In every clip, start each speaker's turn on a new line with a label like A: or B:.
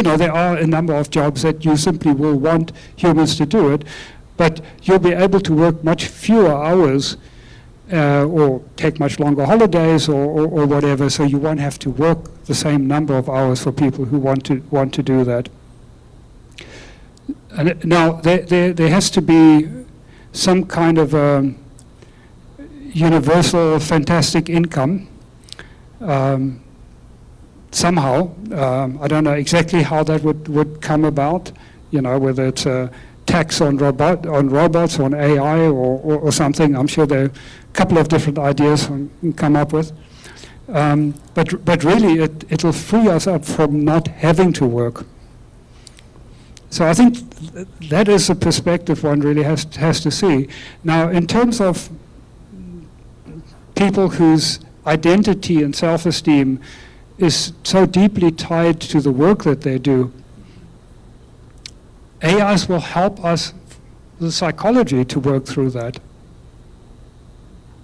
A: there are a number of jobs that you simply will want humans to do it, but you'll be able to work much fewer hours or take much longer holidays or whatever, so you won't have to work the same number of hours for people who want to do that. And now, there has to be some kind of a universal fantastic income somehow. I don't know exactly how that would come about, whether it's a tax on robots, on AI or something. I'm sure there are a couple of different ideas we can come up with. But really, it'll free us up from not having to work. So I think that is a perspective one really has to see. Now, in terms of people whose identity and self-esteem is so deeply tied to the work that they do, AIs will help us, the psychology, to work through that.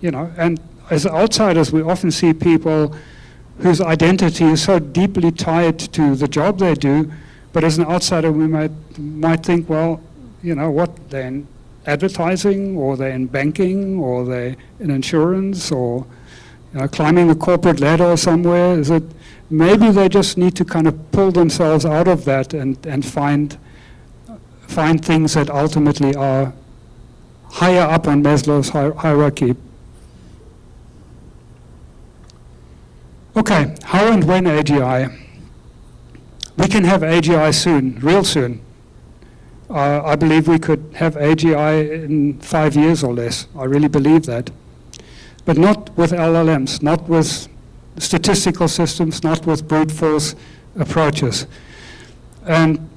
A: And as outsiders, we often see people whose identity is so deeply tied to the job they do, but as an outsider, we might think, well, what, they're in advertising, or they're in banking, or they're in insurance, or climbing the corporate ladder somewhere. Is it maybe they just need to kind of pull themselves out of that and find things that ultimately are higher up on Maslow's hierarchy. Okay, how and when AGI? We can have AGI soon, real soon. I believe we could have AGI in 5 years or less. I really believe that. But not with LLMs, not with statistical systems, not with brute force approaches. And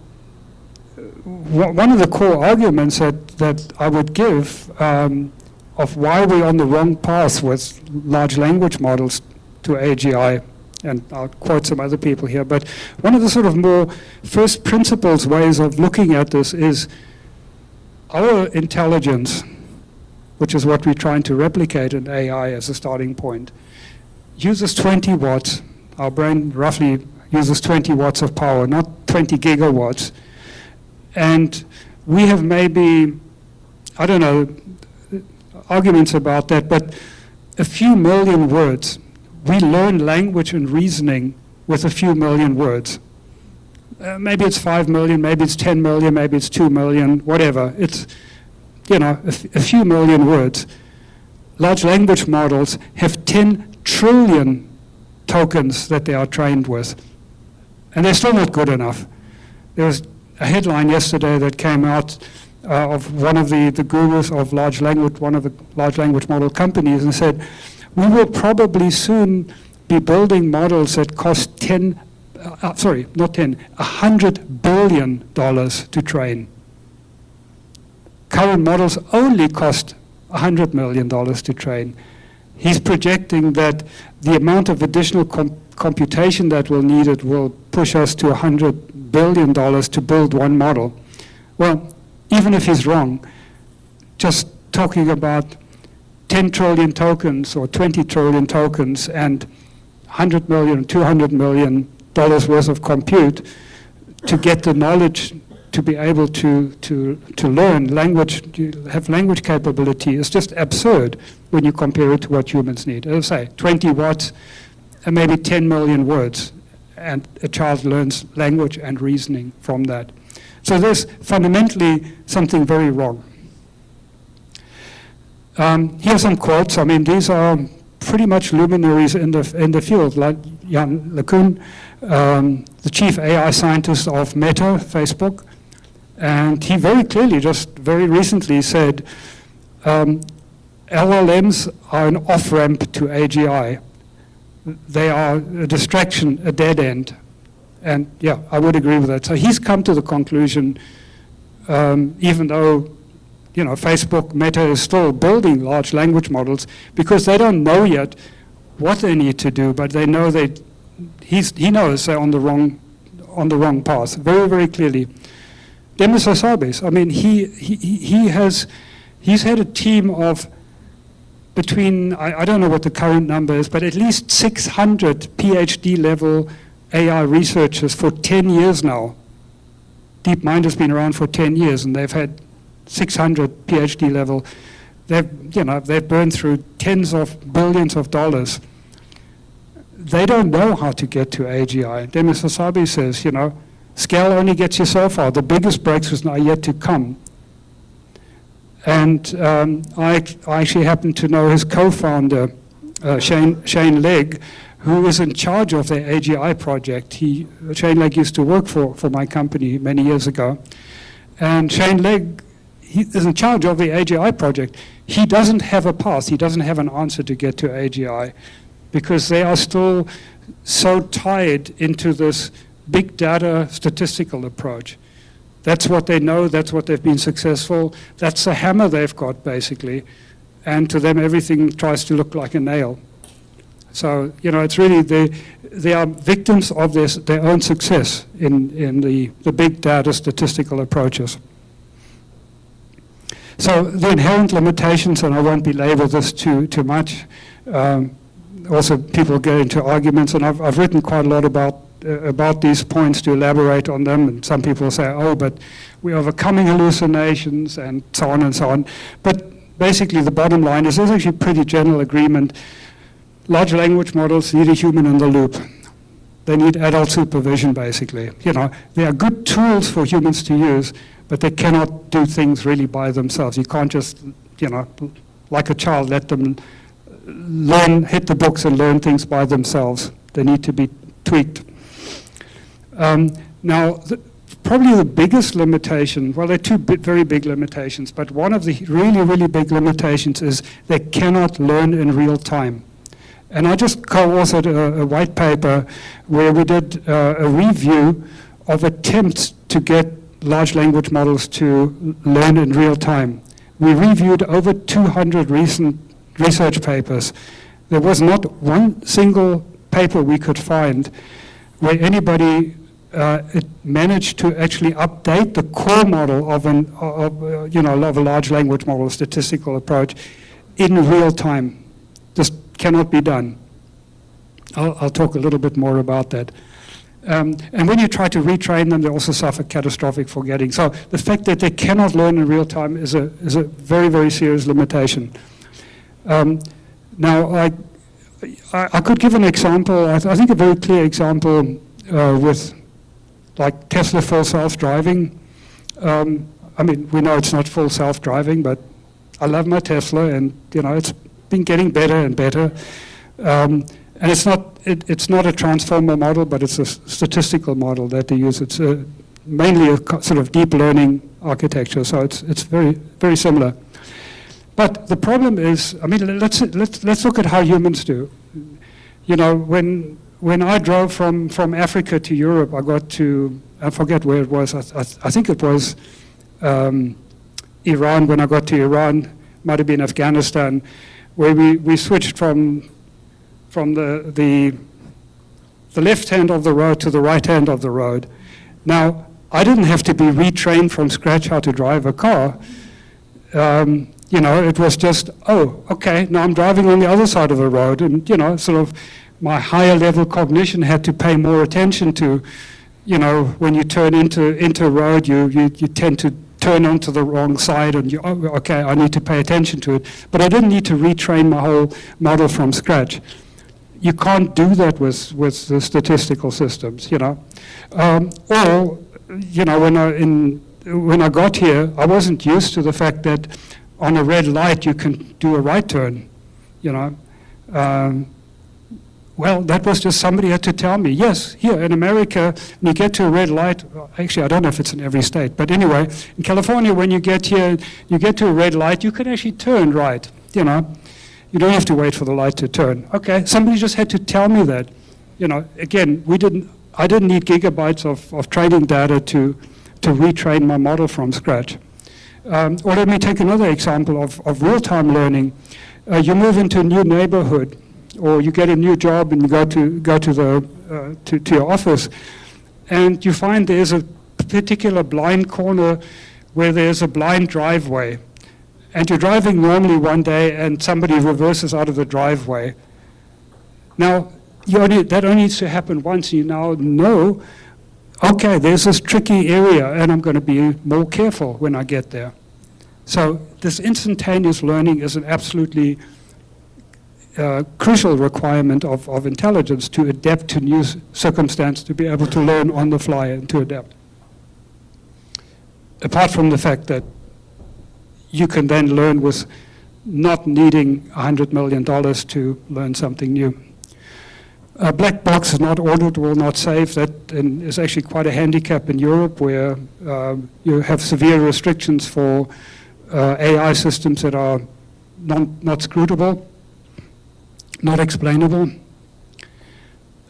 A: one of the core arguments that I would give of why we're on the wrong path with large language models to AGI, and I'll quote some other people here, but one of the sort of more first principles ways of looking at this is our intelligence, which is what we're trying to replicate in AI as a starting point, uses 20 watts. Our brain roughly uses 20 watts of power, not 20 gigawatts. And we have maybe, I don't know, arguments about that, but a few million words. We learn language and reasoning with a few million words. Maybe it's 5 million, maybe it's 10 million, maybe it's 2 million, whatever. It's, a few million words. Large language models have 10 trillion tokens that they are trained with. And they're still not good enough. There was a headline yesterday that came out of one of the gurus of one of the large language model companies, and said, we will probably soon be building models that cost $100 billion to train. Current models only cost $100 million to train. He's projecting that the amount of additional computation that will need it will push us to $100 billion to build one model. Well, even if he's wrong, just talking about 10 trillion tokens or 20 trillion tokens and $100 million, $200 million worth of compute to get the knowledge to be able to learn language, have language capability is just absurd when you compare it to what humans need. As I say, 20 watts and maybe 10 million words, and a child learns language and reasoning from that. So there's fundamentally something very wrong. Here are some quotes. I mean, these are pretty much luminaries in the field, like Jan LeCun, the chief AI scientist of Meta, Facebook. And he very clearly, just very recently, said LLMs are an off-ramp to AGI. They are a distraction, a dead end. And yeah, I would agree with that. So he's come to the conclusion, even though Facebook, Meta is still building large language models, because they don't know yet what they need to do, but they know he knows they're on the wrong path, very, very clearly. Demis Hassabis, I mean, he's had a team of between, I don't know what the current number is, but at least 600 PhD level AI researchers for 10 years now. DeepMind has been around for 10 years, and they've had 600 PhD level. They've burned through tens of billions of dollars. They don't know how to get to AGI. Demis Hassabis says, scale only gets you so far. The biggest breakthroughs are yet to come. And I actually happen to know his co-founder, Shane Legg, who is in charge of the AGI project. Shane Legg used to work for my company many years ago. And Shane Legg, he is in charge of the AGI project. He doesn't have a path. He doesn't have an answer to get to AGI because they are still so tied into this big data statistical approach. That's what they know. That's what they've been successful. That's the hammer they've got, basically. And to them, everything tries to look like a nail. So, it's really, they are victims of their own success in the big data statistical approaches. So the inherent limitations, and I won't belabor this too much. Also, people get into arguments, and I've written quite a lot about these points to elaborate on them. And some people say, oh, but we're overcoming hallucinations, and so on and so on. But basically, the bottom line is there's actually pretty general agreement. Large language models need a human in the loop. They need adult supervision, basically. They are good tools for humans to use, but they cannot do things really by themselves. You can't just, like a child, let them hit the books and learn things by themselves. They need to be tweaked. Now, probably the biggest limitation, well, there are two very big limitations, but one of the really, really big limitations is they cannot learn in real time. And I just co-authored a white paper where we did a review of attempts to get large language models to learn in real time. We reviewed over 200 recent research papers. There was not one single paper we could find where anybody managed to actually update the core model of a large language model statistical approach in real time. Just cannot be done. I'll talk a little bit more about that. And when you try to retrain them, they also suffer catastrophic forgetting. So the fact that they cannot learn in real time is a very, very serious limitation. Now, I could give an example, I think a very clear example with like Tesla full self-driving. I mean, we know it's not full self-driving, but I love my Tesla, and it's been getting better and better. And it's not a transformer model, but it's a statistical model that they use. It's mainly a sort of deep learning architecture, so it's very, very similar. But the problem is, I mean, let's look at how humans do. When I drove from Africa to Europe, I got to, I forget where it was. I think it was Iran. When I got to Iran, might have been Afghanistan, where we switched from the left hand of the road to the right hand of the road. Now, I didn't have to be retrained from scratch how to drive a car. It was just, oh, okay, now I'm driving on the other side of the road, and sort of my higher level cognition had to pay more attention to, when you turn into a road, you tend to turn onto the wrong side, and okay, I need to pay attention to it. But I didn't need to retrain my whole model from scratch. You can't do that with the statistical systems, Or, when I got here, I wasn't used to the fact that on a red light you can do a right turn, Well, that was just somebody had to tell me. Yes, here in America, when you get to a red light, actually I don't know if it's in every state, but anyway, in California, when you get here, you get to a red light, you can actually turn right, You don't have to wait for the light to turn. Okay, somebody just had to tell me that. Again, I didn't need gigabytes of training data to retrain my model from scratch. Or let me take another example of real-time learning. You move into a new neighborhood, or you get a new job and you go to your office, and you find there's a particular blind corner where there's a blind driveway. And you're driving normally one day and somebody reverses out of the driveway. Now, that only needs to happen once. You now know, okay, there's this tricky area, and I'm going to be more careful when I get there. So this instantaneous learning is an absolutely crucial requirement of intelligence to adapt to new circumstances, to be able to learn on the fly and to adapt. Apart from the fact that you can then learn with not needing $100 million to learn something new. A black box is not auditable, not safe. That is actually quite a handicap in Europe, where you have severe restrictions for AI systems that are not scrutable, not explainable,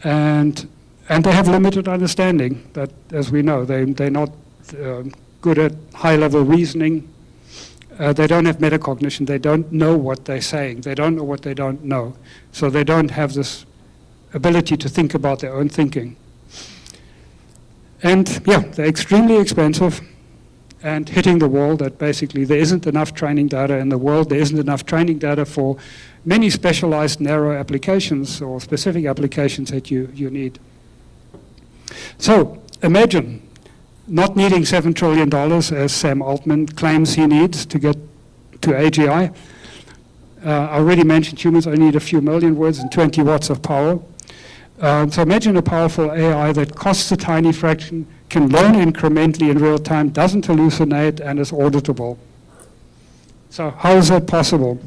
A: and they have limited understanding. That, as we know, they're not good at high-level reasoning. They don't have metacognition. They don't know what they're saying. They don't know what they don't know. So they don't have this ability to think about their own thinking. And yeah, they're extremely expensive and hitting the wall that basically there isn't enough training data in the world. There isn't enough training data for many specialized narrow applications or specific applications that you need. So imagine not needing $7 trillion, as Sam Altman claims he needs to get to AGI. I already mentioned humans only need a few million words and 20 watts of power. So imagine a powerful AI that costs a tiny fraction, can learn incrementally in real time, doesn't hallucinate, and is auditable. So how is that possible?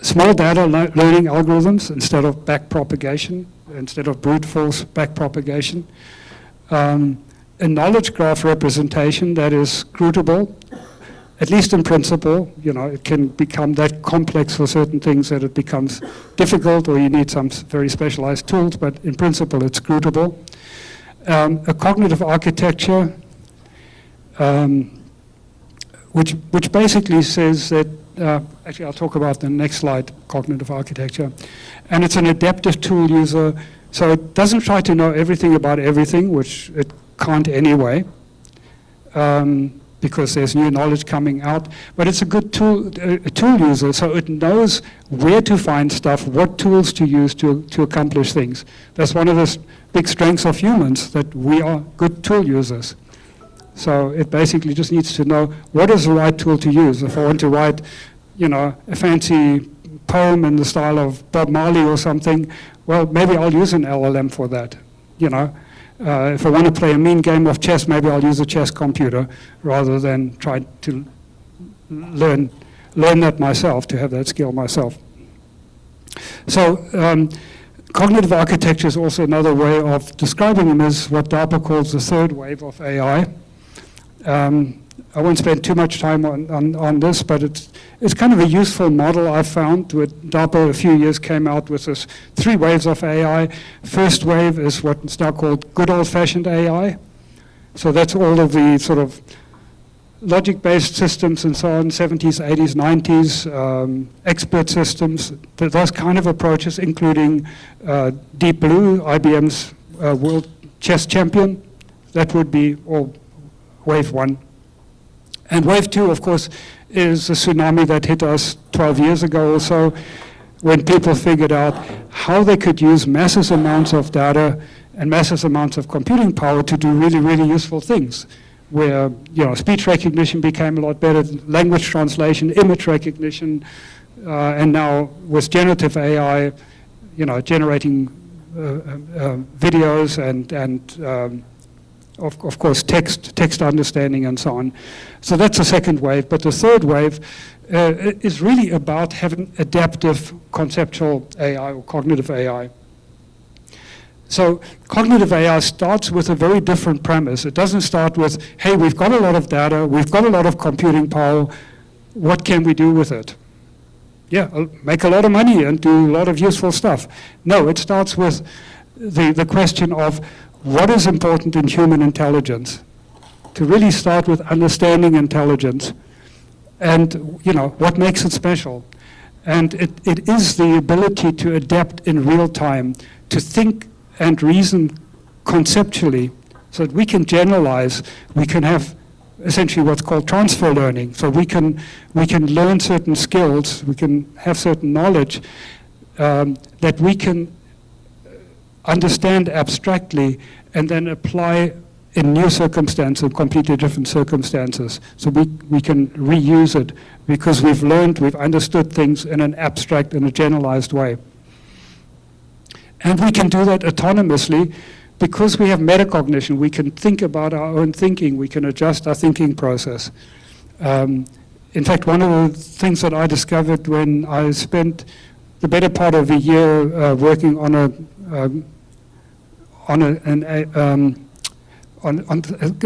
A: Small data learning algorithms instead of backpropagation, instead of brute force backpropagation. A knowledge graph representation that is scrutable, at least in principle. You know, it can become that complex for certain things that it becomes difficult, or you need some very specialized tools, but in principle it's scrutable. A cognitive architecture, which basically says that, actually I'll talk about the next slide, cognitive architecture, and it's an adaptive tool user, so it doesn't try to know everything about everything, which it can't anyway, because there's new knowledge coming out. But it's a good tool, a tool user, so it knows where to find stuff, what tools to use to accomplish things. That's one of the big strengths of humans, that we are good tool users. So it basically just needs to know what is the right tool to use. If I want to write, you know, a fancy poem in the style of Bob Marley or something, well, maybe I'll use an LLM for that, you know. If I want to play a mean game of chess, maybe I'll use a chess computer rather than try to learn that myself, to have that skill myself. So cognitive architecture is also another way of describing them, as what DARPA calls the third wave of AI. I won't spend too much time on this, but it's kind of a useful model I've found. With DARPA a few years came out with this 3 waves of AI. First wave is what's now called good old-fashioned AI. So that's all of the sort of logic-based systems and so on, 70s, 80s, 90s, expert systems, those kind of approaches, including Deep Blue, IBM's world chess champion. That would be all wave 1. And wave 2, of course, is a tsunami that hit us 12 years ago or so, when people figured out how they could use massive amounts of data and massive amounts of computing power to do really, really useful things, where, you know, speech recognition became a lot better, language translation, image recognition, and now with generative AI, you know, generating videos and of course, text understanding and so on. So that's the second wave. But the third wave is really about having adaptive conceptual AI or cognitive AI. So cognitive AI starts with a very different premise. It doesn't start with, hey, we've got a lot of data, we've got a lot of computing power, what can we do with it? Yeah, I'll make a lot of money and do a lot of useful stuff. No, it starts with the question of, what is important in human intelligence? To really start with understanding intelligence and, you know, what makes it special. And it is the ability to adapt in real time, to think and reason conceptually, so that we can generalize, we can have essentially what's called transfer learning. So we can learn certain skills, we can have certain knowledge that we can understand abstractly, and then apply in new circumstances, completely different circumstances. So we can reuse it because we've learned, we've understood things in an abstract and a generalized way. And we can do that autonomously because we have metacognition. We can think about our own thinking. We can adjust our thinking process. In fact, one of the things that I discovered when I spent the better part of a year working on a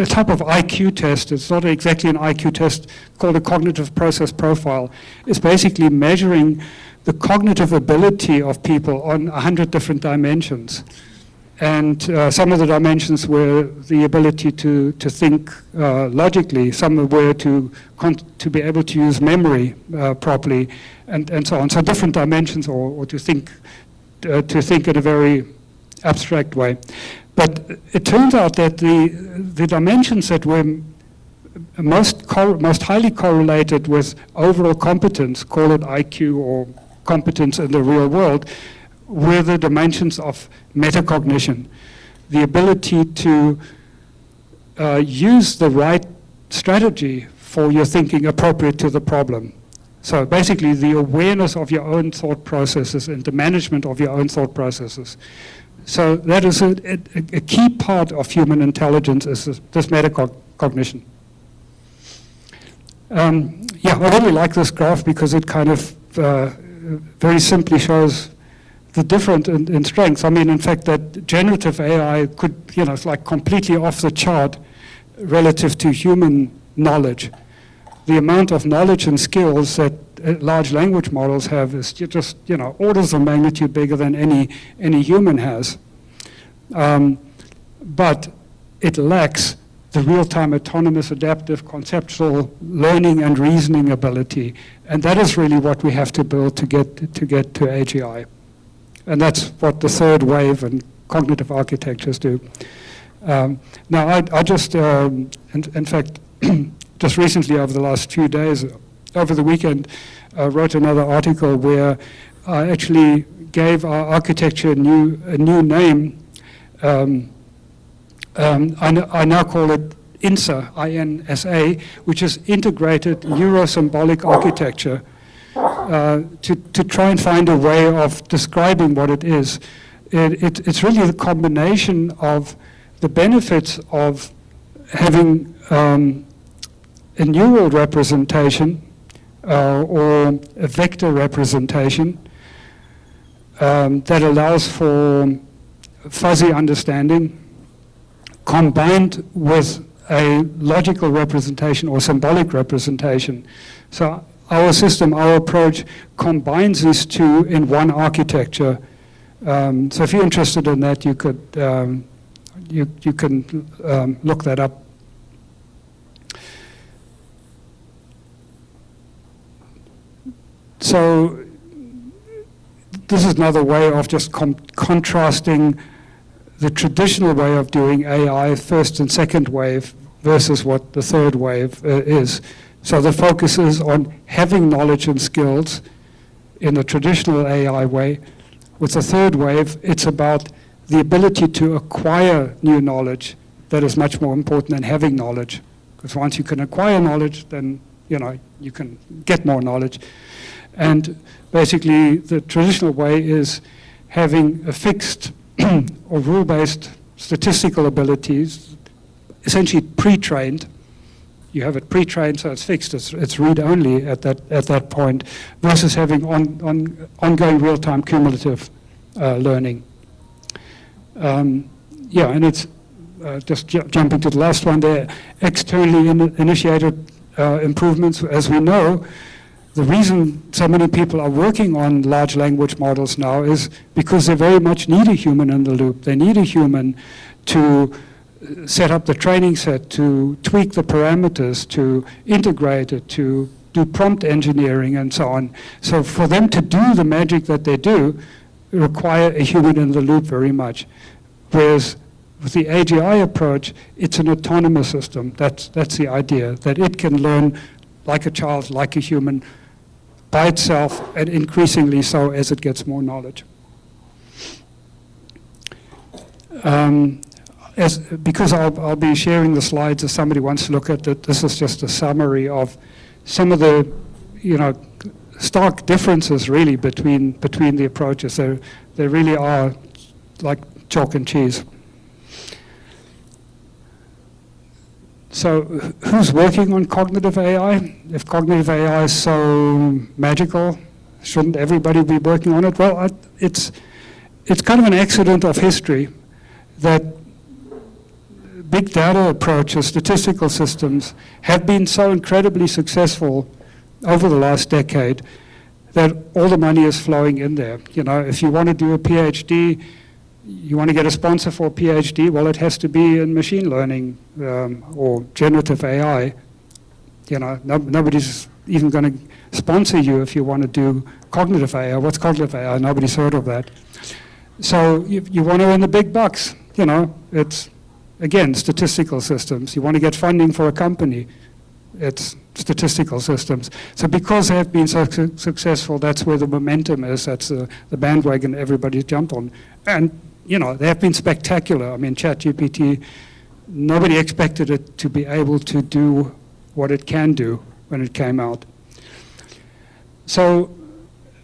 A: type of IQ test. It's not exactly an IQ test, called a cognitive process profile. It's basically measuring the cognitive ability of people on 100 different dimensions. And some of the dimensions were the ability to think logically, some were to be able to use memory properly, and so on. So different dimensions, or to think in a very abstract way. But it turns out that the dimensions that were most highly correlated with overall competence, call it IQ or competence in the real world, were the dimensions of metacognition, the ability to use the right strategy for your thinking appropriate to the problem. So basically the awareness of your own thought processes and the management of your own thought processes. So that is a key part of human intelligence, is this metacognition. Yeah, I really like this graph because it kind of very simply shows the difference in strengths. I mean, in fact, that generative AI could, it's like completely off the chart relative to human knowledge. The amount of knowledge and skills that large language models have is just, orders of magnitude bigger than any human has. But it lacks the real-time autonomous, adaptive, conceptual learning and reasoning ability. And that is really what we have to build to get to AGI. And that's what the third wave and cognitive architectures do. Now, I just, in fact, just recently over the last few days, over the weekend, wrote another article where I actually gave our architecture a new name. I now call it INSA, I-N-S-A, which is Integrated Neurosymbolic Architecture, to try and find a way of describing what it is. It's really the combination of the benefits of having a neural representation or a vector representation that allows for fuzzy understanding, combined with a logical representation or symbolic representation. So our system, our approach, combines these two in one architecture. So if you're interested in that, you could you can look that up. So this is another way of just contrasting the traditional way of doing AI, first and second wave, versus what the third wave is. So the focus is on having knowledge and skills in the traditional AI way. With the third wave, it's about the ability to acquire new knowledge that is much more important than having knowledge. Because once you can acquire knowledge, then you can get more knowledge. And basically, the traditional way is having a fixed or rule-based statistical abilities, essentially pre-trained. You have it pre-trained, so it's fixed. It's read-only at that point, versus having ongoing real-time cumulative learning. Yeah, and it's just jumping to the last one there. Externally initiated improvements, as we know. The reason so many people are working on large language models now is because they very much need a human in the loop. They need a human to set up the training set, to tweak the parameters, to integrate it, to do prompt engineering and so on. So for them to do the magic that they do, require a human in the loop very much. Whereas with the AGI approach, it's an autonomous system. That's the idea, that it can learn like a child, like a human, by itself, and increasingly so as it gets more knowledge. Because I'll be sharing the slides if somebody wants to look at it, this is just a summary of some of the, stark differences really between the approaches. They really are like chalk and cheese. So who's working on cognitive AI? If cognitive AI is so magical, shouldn't everybody be working on it? Well, it's kind of an accident of history that big data approaches, statistical systems, have been so incredibly successful over the last decade that all the money is flowing in there. If you want to do a PhD, you want to get a sponsor for a PhD, well, it has to be in machine learning or generative AI. Nobody's even going to sponsor you if you want to do cognitive AI. What's cognitive AI? Nobody's heard of that. So you want to earn the big bucks. It's, again, statistical systems. You want to get funding for a company, it's statistical systems. So because they have been so successful, that's where the momentum is. That's the bandwagon everybody's jumped on. And, they have been spectacular. I mean, ChatGPT, nobody expected it to be able to do what it can do when it came out. So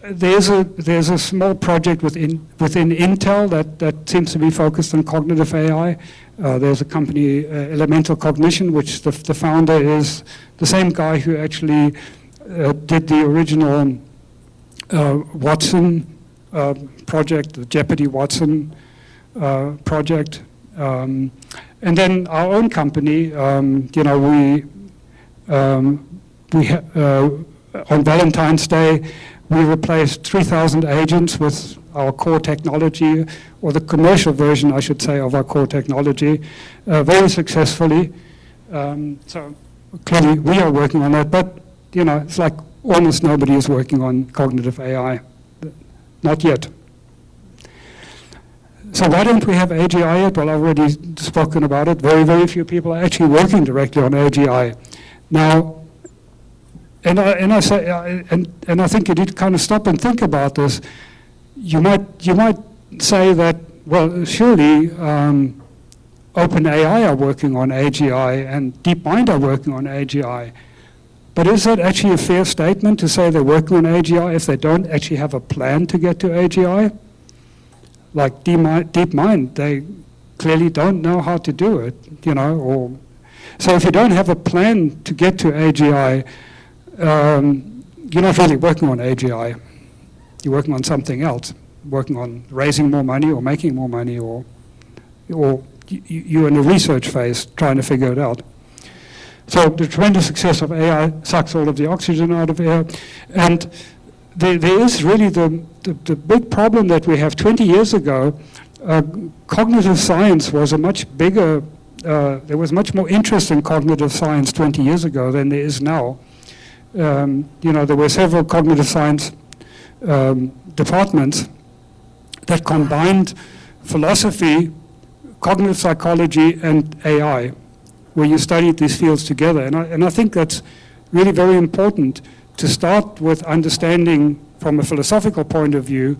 A: there's a small project within Intel that seems to be focused on cognitive AI. There's a company, Elemental Cognition, which the founder is the same guy who actually did the original Watson project, the Jeopardy Watson project. And then our own company, on Valentine's Day, we replaced 3,000 agents with our core technology, or the commercial version, I should say, of our core technology, very successfully. So clearly we are working on that, but it's like almost nobody is working on cognitive AI, not yet. So why don't we have AGI yet? Well, I've already spoken about it. Very, very few people are actually working directly on AGI. Now, and I say, and I think you need to kind of stop and think about this. You might say that, well, surely OpenAI are working on AGI and DeepMind are working on AGI. But is that actually a fair statement to say they're working on AGI if they don't actually have a plan to get to AGI? Like DeepMind, they clearly don't know how to do it, or so if you don't have a plan to get to AGI, you're not really working on AGI. You're working on something else, working on raising more money or making more money, or you're in a research phase trying to figure it out. So the tremendous success of AI sucks all of the oxygen out of air. And there is really the big problem that we have. 20 years ago, cognitive science was a much bigger, there was much more interest in cognitive science 20 years ago than there is now. There were several cognitive science departments that combined philosophy, cognitive psychology, and AI, where you studied these fields together. And I think that's really very important to start with understanding from a philosophical point of view,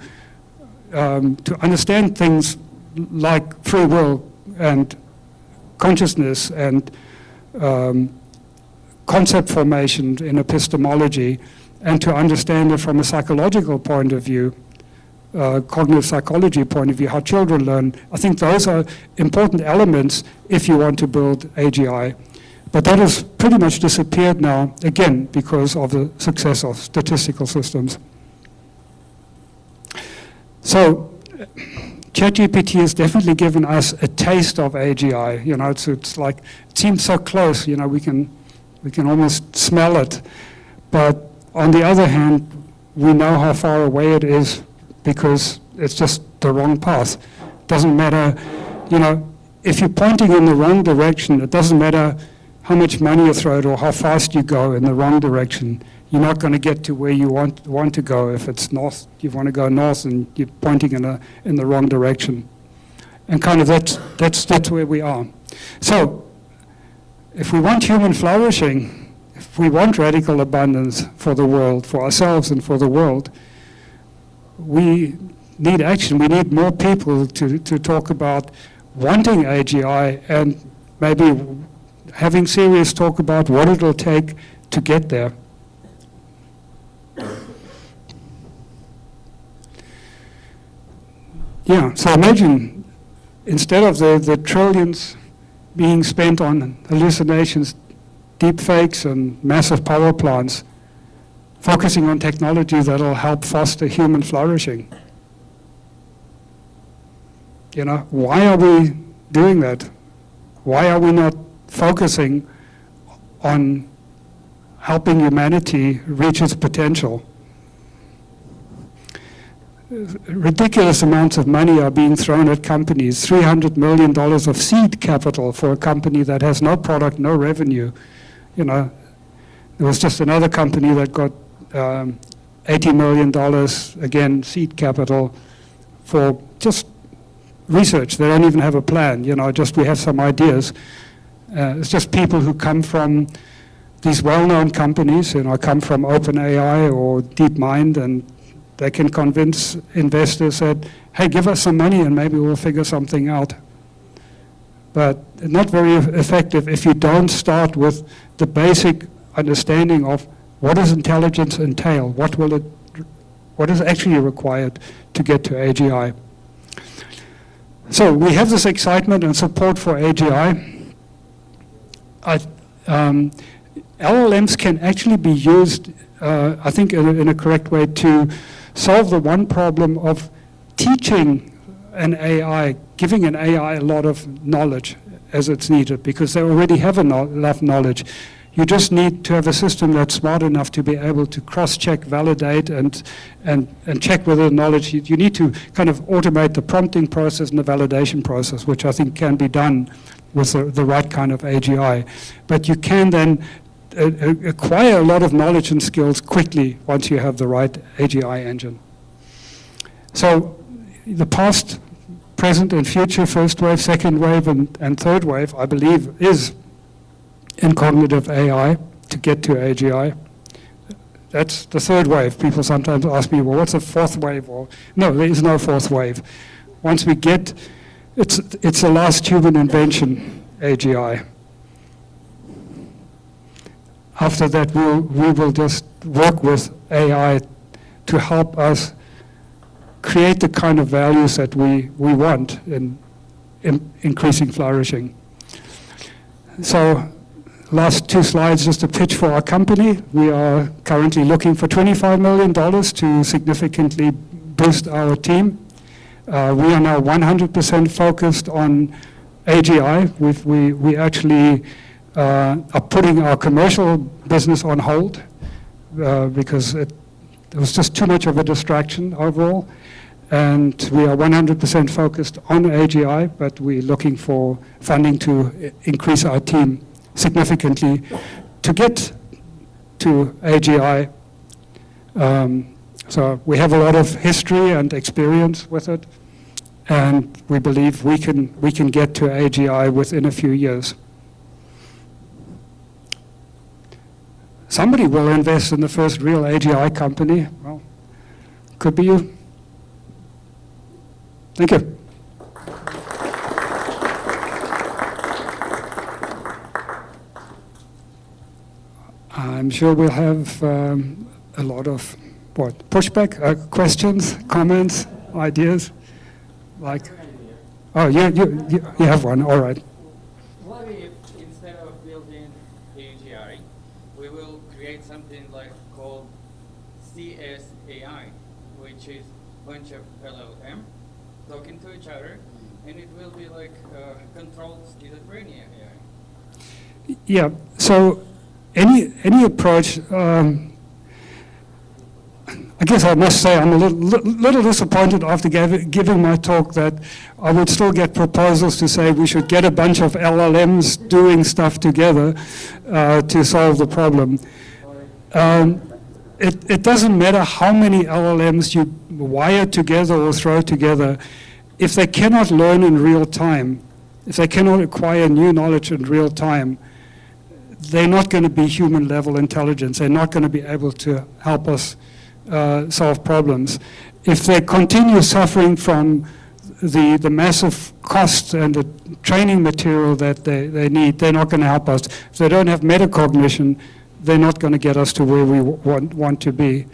A: to understand things like free will and consciousness and concept formation in epistemology, and to understand it from a psychological point of view, cognitive psychology point of view, how children learn. I think those are important elements if you want to build AGI. But that has pretty much disappeared now, again, because of the success of statistical systems. So ChatGPT has definitely given us a taste of AGI. It's like, it seems so close, we can almost smell it. But on the other hand, we know how far away it is because it's just the wrong path. It doesn't matter, if you're pointing in the wrong direction, it doesn't matter how much money you throw at or how fast you go in the wrong direction. You're not going to get to where you want to go. If it's north, you want to go north, and you're pointing in the wrong direction. And kind of that's where we are. So, if we want human flourishing, if we want radical abundance for the world, for ourselves and for the world, we need action. We need more people to talk about wanting AGI and maybe having serious talk about what it'll take to get there. Yeah, so imagine instead of the trillions being spent on hallucinations, deep fakes and massive power plants, focusing on technology that'll help foster human flourishing. You know, why are we doing that? Why are we not focusing on helping humanity reach its potential? Ridiculous amounts of money are being thrown at companies, $300 million of seed capital for a company that has no product, no revenue. You know, there was just another company that got $80 million, again, seed capital for just research. They don't even have a plan, you know, just we have some ideas. It's just people who come from these well-known companies, you know, come from OpenAI or DeepMind, and they can convince investors that, hey, give us some money and maybe we'll figure something out. But not very effective if you don't start with the basic understanding of what does intelligence entail, what is actually required to get to AGI. So we have this excitement and support for AGI. LLMs can actually be used, I think, in a correct way to solve the one problem of teaching an AI, giving an AI a lot of knowledge as it's needed, because they already have enough knowledge. You just need to have a system that's smart enough to be able to cross-check, validate, and check whether the knowledge, you need to kind of automate the prompting process and the validation process, which I think can be done with the right kind of AGI. But you can then acquire a lot of knowledge and skills quickly once you have the right AGI engine. So the past, present, and future, first wave, second wave, and third wave, I believe, is in cognitive AI to get to AGI. That's the third wave. People sometimes ask me, well, what's a fourth wave? Or no, there is no fourth wave. Once we get, it's the last human invention, AGI. After that, we will just work with AI to help us create the kind of values that we want in increasing flourishing. So, last two slides, just a pitch for our company. We are currently looking for $25 million to significantly boost our team. We are now 100% focused on AGI. We actually are putting our commercial business on hold because it was just too much of a distraction overall. And we are 100% focused on AGI, but we're looking for funding to increase our team significantly to get to AGI. So we have a lot of history and experience with it, and we believe we can get to AGI within a few years. Somebody will invest in the first real AGI company. Well, could be you. Thank you. I'm sure we'll have a lot of pushback, questions, comments, ideas. Like, oh, you have one. All right.
B: What if instead of building AGI, we will create something like called CSAI, which is a bunch of LLM talking to each other, and it will be like controlled schizophrenia AI.
A: Yeah. So. Any approach, I guess I must say I'm a little disappointed after giving my talk that I would still get proposals to say we should get a bunch of LLMs doing stuff together to solve the problem. It doesn't matter how many LLMs you wire together or throw together, if they cannot learn in real time, if they cannot acquire new knowledge in real time, they're not going to be human-level intelligence. They're not going to be able to help us solve problems. If they continue suffering from the massive costs and the training material that they need, they're not going to help us. If they don't have metacognition, they're not going to get us to where we want to be.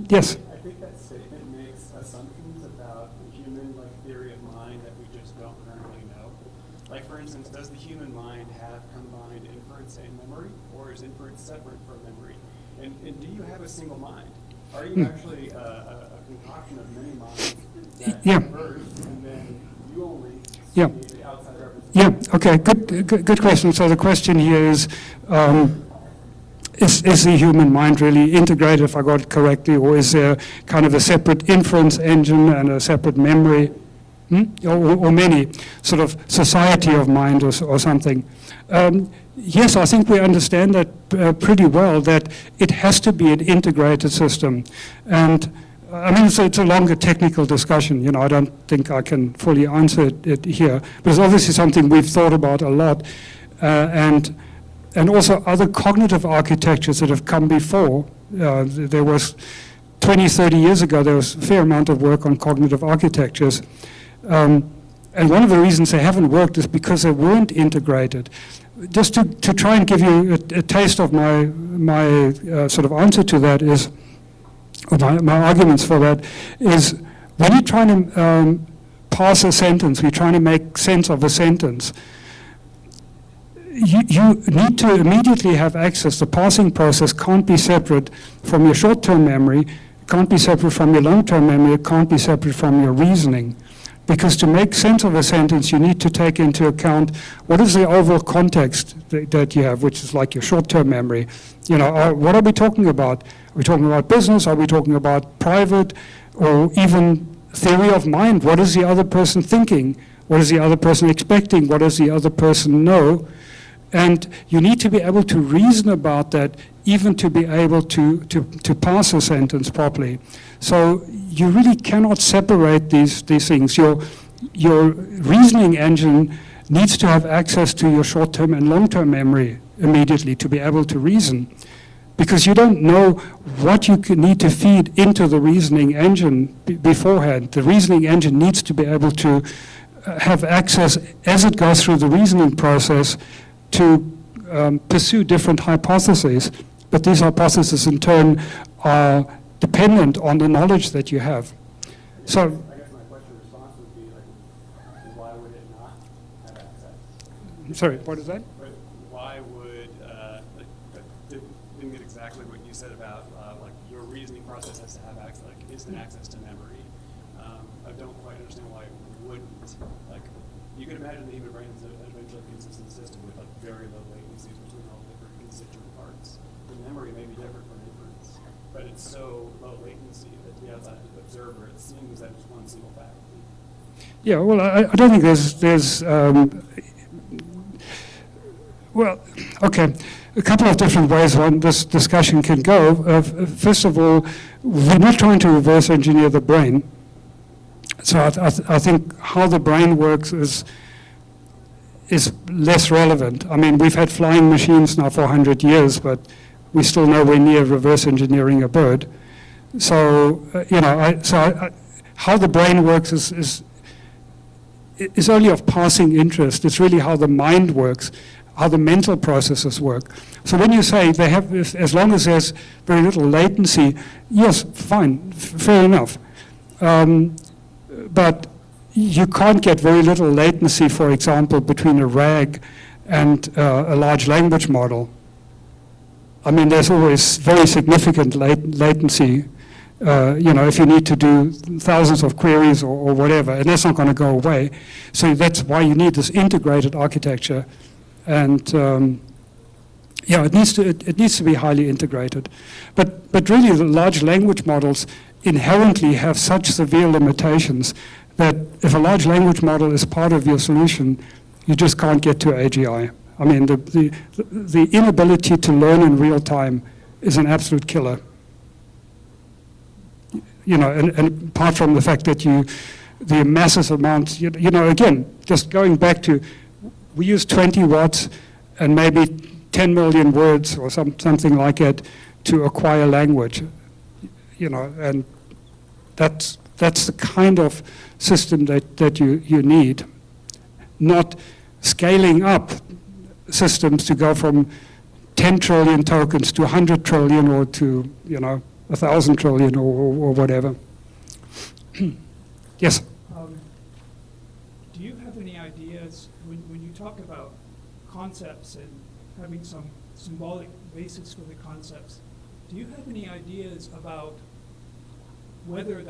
A: Yes?
C: I think that statement makes assumptions about the human theory of mind that we just don't currently know. Like, for instance, does the human mind have combined inference and memory, or is inference separate from memory? And do you have a single mind? Are you actually a concoction of many minds that converge, and then you only see the outside representation?
A: Yeah, okay, good question. So the question here is the human mind really integrated, if I got it correctly, or is there kind of a separate inference engine and a separate memory, or many, sort of society of mind or something? Yes, I think we understand that pretty well, that it has to be an integrated system. And I mean, it's a longer technical discussion. You know, I don't think I can fully answer it here, but it's obviously something we've thought about a lot. And also other cognitive architectures that have come before. There was 20, 30 years ago, there was a fair amount of work on cognitive architectures. And one of the reasons they haven't worked is because they weren't integrated. Just to try and give you a taste of my sort of answer to that is, or my arguments for that, is when you're trying to parse a sentence, we're trying to make sense of a sentence, you need to immediately have access. The parsing process can't be separate from your short-term memory, it can't be separate from your long-term memory, it can't be separate from your reasoning. Because to make sense of a sentence, you need to take into account what is the overall context that you have, which is like your short-term memory. You know, what are we talking about? Are we talking about business? Are we talking about private? Or even theory of mind? What is the other person thinking? What is the other person expecting? What does the other person know? And you need to be able to reason about that, even to be able to parse a sentence properly. So you really cannot separate these things. Your reasoning engine needs to have access to your short-term and long-term memory immediately to be able to reason. Because you don't know what you need to feed into the reasoning engine beforehand. The reasoning engine needs to be able to have access as it goes through the reasoning process to pursue different hypotheses. But these hypotheses in turn are dependent on the knowledge that you have. So,
C: I guess my question response would be why would it not have access?
A: Sorry, what is that?
C: But why would didn't get exactly what you said about your reasoning process has to have access, instant access to memory. I don't quite understand why it wouldn't. You can imagine the human brain is eventually a consistent system with very low latencies between all the different constituent parts. The memory may be different from inference, but it's so low latency that the outside observer, it seems that it's one single fact.
A: Yeah, well, I don't think there's well, okay, a couple of different ways this discussion can go. First of all, we're not trying to reverse engineer the brain. So I think how the brain works is less relevant. I mean, we've had flying machines now for 100 years, but we still nowhere near reverse engineering a bird. So, how the brain works is only of passing interest. It's really how the mind works, how the mental processes work. So when you say they have, as long as there's very little latency, yes, fine, fair enough. But you can't get very little latency, for example, between a RAG and a large language model. I mean, there's always very significant latency, if you need to do thousands of queries or whatever, and that's not going to go away. So that's why you need this integrated architecture. And it needs to be highly integrated. But really, the large language models inherently have such severe limitations that if a large language model is part of your solution, you just can't get to AGI. I mean, the inability to learn in real time is an absolute killer. And apart from the fact that the massive amounts, again, just going back to, we use 20 watts and maybe 10 million words or something like it to acquire language. And that's that's the kind of system that you need. Not scaling up systems to go from 10 trillion tokens to 100 trillion or to, 1,000 trillion or whatever. Yes?
D: Do you have any ideas, when you talk about concepts and having some symbolic basis for the concepts, do you have any ideas about whether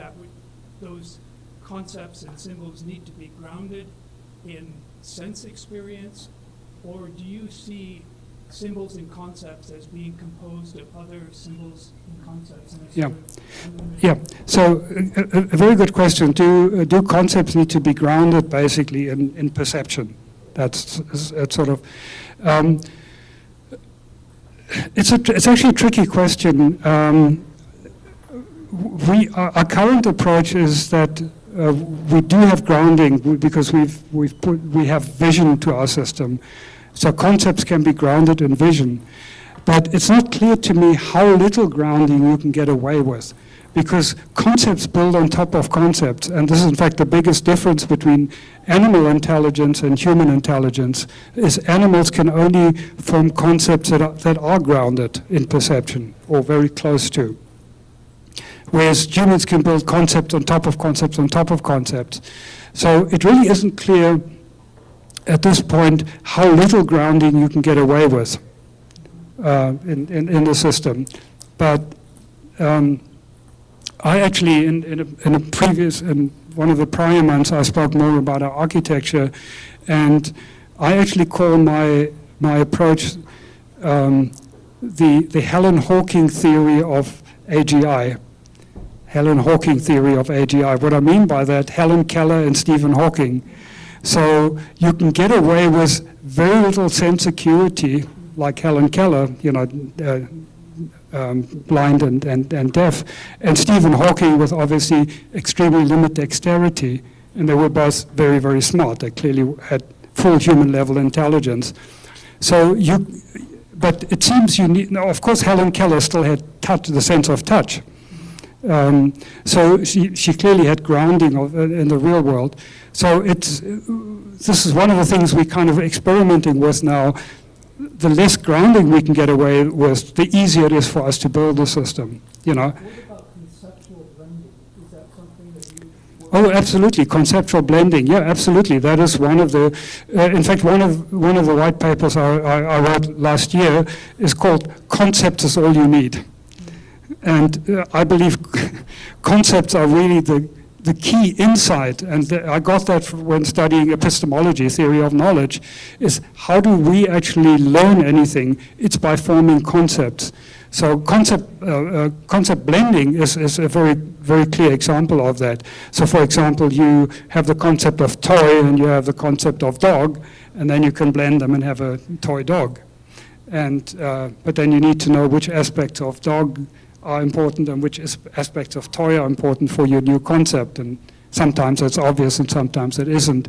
D: those concepts and symbols need to be grounded in sense experience, or do you see symbols and concepts as being composed of other symbols and concepts?
A: Yeah. So a very good question. Do concepts need to be grounded basically in perception? That's sort of. It's actually a tricky question. Our current approach is that we do have grounding because we have vision to our system. So concepts can be grounded in vision. But it's not clear to me how little grounding you can get away with, because concepts build on top of concepts. And this is in fact the biggest difference between animal intelligence and human intelligence, is animals can only form concepts that are grounded in perception, or very close to. Whereas humans can build concepts on top of concepts on top of concepts. So it really isn't clear at this point how little grounding you can get away with in the system. But I actually, in one of the prior months, I spoke more about our architecture, and I actually call my approach the Helen Hawking theory of AGI. Helen Hawking theory of AGI. What I mean by that, Helen Keller and Stephen Hawking. So you can get away with very little sense acuity, like Helen Keller, blind and deaf, and Stephen Hawking with obviously extremely limited dexterity, and they were both very, very smart. They clearly had full human level intelligence. So but it seems you need, now of course Helen Keller still had the sense of touch. So she clearly had grounding in the real world. So this is one of the things we're kind of experimenting with now. The less grounding we can get away with, the easier it is for us to build a system.
D: What about conceptual blending? Is that something that you?
A: Oh, absolutely, conceptual blending. Yeah, absolutely. That is one of the. In fact, one of the white papers I wrote last year is called "Concepts is all you need." And I believe concepts are really the key insight, and I got that when studying epistemology, theory of knowledge, is how do we actually learn anything? It's by forming concepts. So concept blending is a very, very clear example of that. So for example, you have the concept of toy and you have the concept of dog, and then you can blend them and have a toy dog. And but then you need to know which aspects of dog are important and which aspects of toy are important for your new concept, and sometimes it's obvious and sometimes it isn't.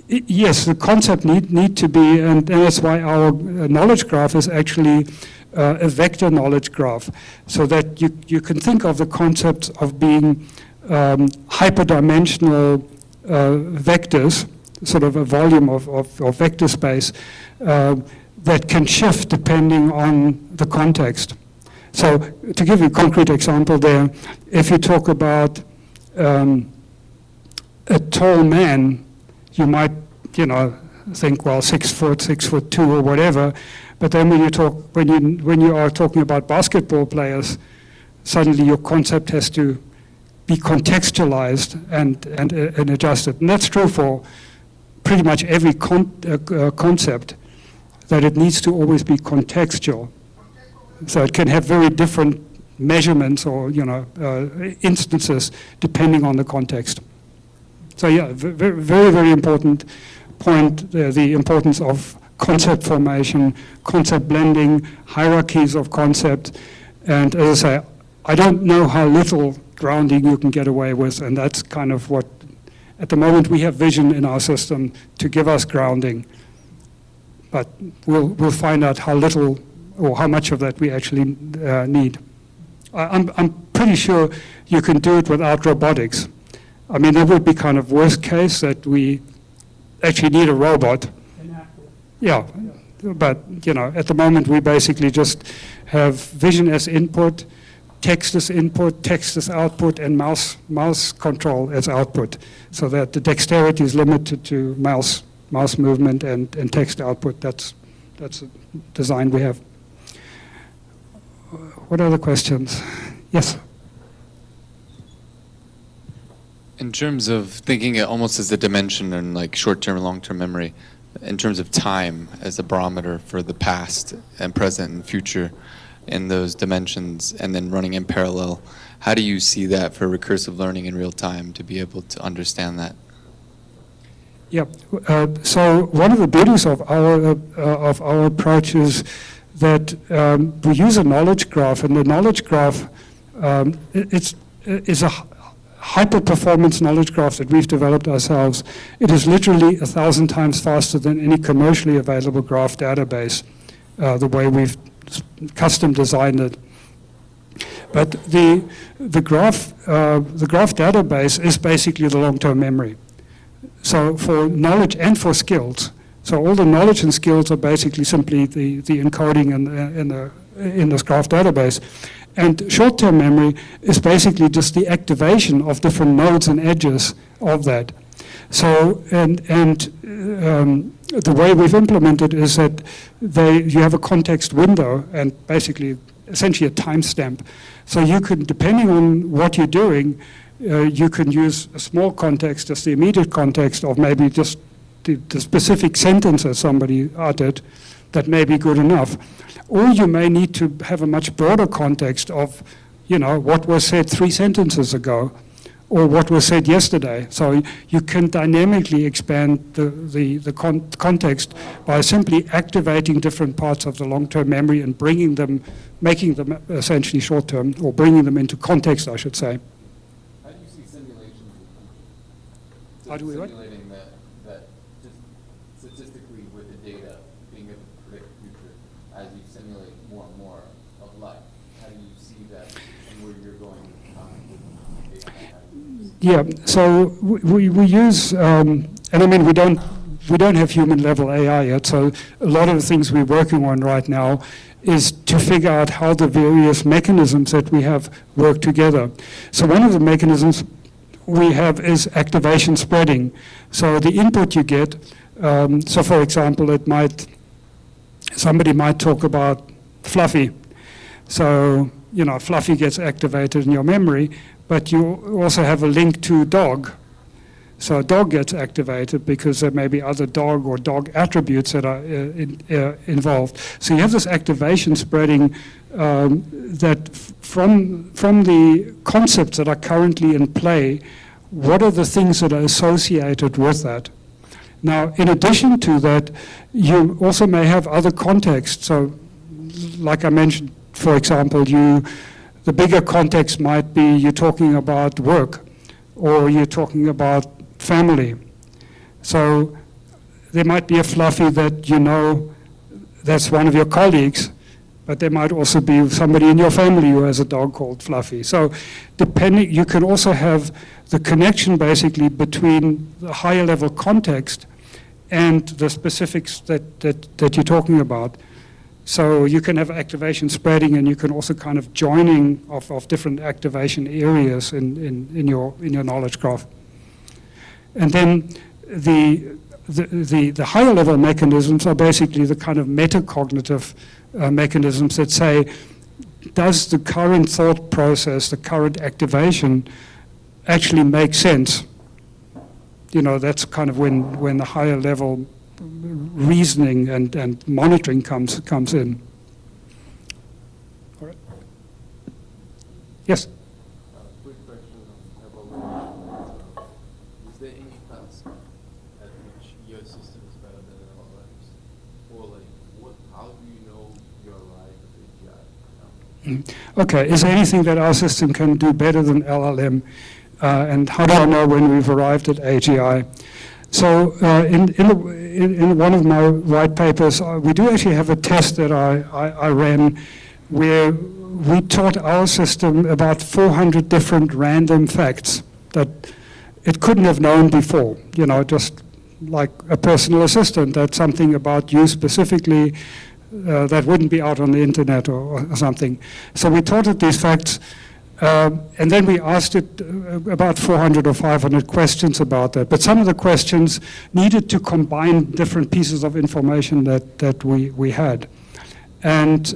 A: Yes, the concept need to be, and that's why our knowledge graph is actually a vector knowledge graph, so that you can think of the concept of being hyperdimensional vectors, sort of a volume of vector space that can shift depending on the context. So to give you a concrete example there, if you talk about a tall man, you might, think, well, 6 foot, 6'2" or whatever. But then when you are talking about basketball players, suddenly your concept has to be contextualized and adjusted. And that's true for pretty much every concept, that it needs to always be contextual. So it can have very different measurements or instances depending on the context. So yeah, very, very important point, the importance of concept formation, concept blending, hierarchies of concept. And as I say, I don't know how little grounding you can get away with, and that's kind of what, at the moment we have vision in our system to give us grounding, but we'll find out how little or how much of that we actually need. I'm pretty sure you can do it without robotics. I mean, that would be kind of worst case, that we actually need a robot.
D: An actor.
A: Yeah, but at the moment we basically just have vision as input, text as input, text as output, and mouse control as output, so that the dexterity is limited to mouse movement and text output. That's the design we have. What other questions? Yes.
E: In terms of thinking it almost as a dimension in like short-term and long-term memory, in terms of time as a barometer for the past and present and future in those dimensions, and then running in parallel, how do you see that for recursive learning in real time to be able to understand that?
A: Yeah. So one of the beauties of our approach is that we use a knowledge graph, and the knowledge graph is a hyper-performance knowledge graph that we've developed ourselves. It is literally 1,000 times faster than any commercially available graph database, the way we've custom designed it. But the graph database is basically the long-term memory. So for knowledge and for skills. So all the knowledge and skills are basically simply the encoding in this graph database. And short-term memory is basically just the activation of different nodes and edges of that. So, the way we've implemented is that you have a context window and basically, essentially a timestamp. So you can, depending on what you're doing, you can use a small context, just the immediate context, or maybe just the specific sentence that somebody uttered that may be good enough. Or you may need to have a much broader context of, what was said 3 sentences ago, or what was said yesterday. So you can dynamically expand the context by simply activating different parts of the long-term memory and making them essentially short-term, or bringing them into context, I should say.
E: How do you see simulations?
A: How do we what?
E: Simulating that just statistically with the data, being able to predict the future as you simulate more and more of life. How do you see that and where you're going with AI?
A: Yeah, so we use, and I mean, we don't have human level AI yet, so a lot of the things we're working on right now is to figure out how the various mechanisms that we have work together. So one of the mechanisms we have is activation spreading. So the input you get, so for example, somebody might talk about Fluffy. So, Fluffy gets activated in your memory, but you also have a link to dog. So a dog gets activated because there may be other dog or dog attributes that are involved. So you have this activation spreading that from the concepts that are currently in play, what are the things that are associated with that? Now, in addition to that, you also may have other contexts. So like I mentioned, for example, the bigger context might be you're talking about work, or you're talking about family. So there might be a Fluffy that that's one of your colleagues, but there might also be somebody in your family who has a dog called Fluffy. So you can also have the connection basically between the higher level context and the specifics that you're talking about. So you can have activation spreading, and you can also kind of joining of different activation areas in your knowledge graph. And then the higher level mechanisms are basically the kind of metacognitive mechanisms that say, does the current thought process, the current activation, actually make sense? That's kind of when the higher level reasoning and monitoring comes in. All right. Yes?
F: Quick question about is there any task at which your system is better than LLMs? Or how do you know you're right with AGI?
A: Okay, is there anything that our system can do better than LLM? And how do I know when we've arrived at AGI? So in one of my white papers, we do actually have a test that I ran where we taught our system about 400 different random facts that it couldn't have known before, just like a personal assistant, that's something about you specifically that wouldn't be out on the internet or something. So we taught it these facts, and then we asked it about 400 or 500 questions about that. But some of the questions needed to combine different pieces of information that we had. And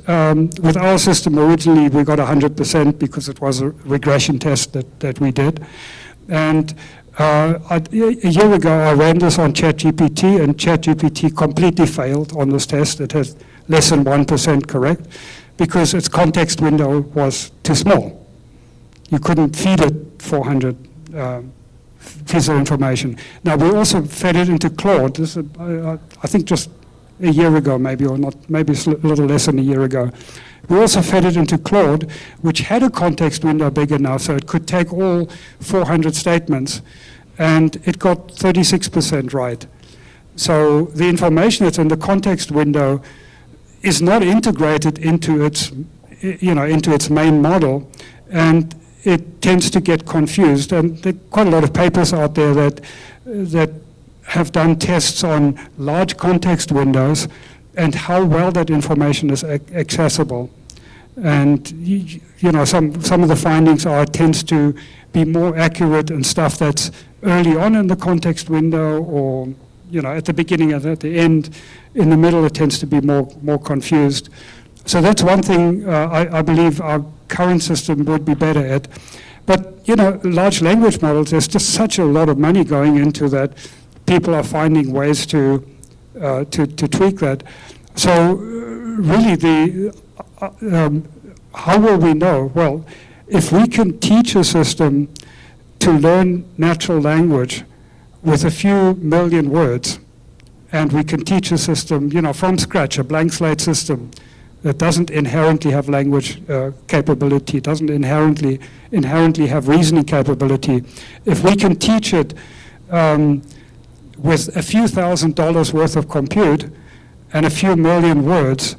A: with our system originally we got 100% because it was a regression test that we did. And a year ago I ran this on ChatGPT, and ChatGPT completely failed on this test. It has less than 1% correct because its context window was too small. You couldn't feed it 400 pieces of information. Now we also fed it into Claude. This is, I think just a year ago maybe, or not, maybe a little less than a year ago. We also fed it into Claude, which had a context window big enough so it could take all 400 statements, and it got 36% right. So the information that's in the context window is not integrated into its, into its main model, and it tends to get confused. And there are quite a lot of papers out there that have done tests on large context windows and how well that information is accessible. And some of the findings are it tends to be more accurate in stuff that's early on in the context window, or at the beginning and at the end. In the middle it tends to be more confused. So that's one thing I believe our current system would be better at. But large language models, there's just such a lot of money going into that. People are finding ways to tweak that. So really, how will we know? Well, if we can teach a system to learn natural language with a few million words, and we can teach a system, from scratch, a blank slate system that doesn't inherently have language capability, doesn't inherently have reasoning capability. If we can teach it with a few $1,000s worth of compute and a few million words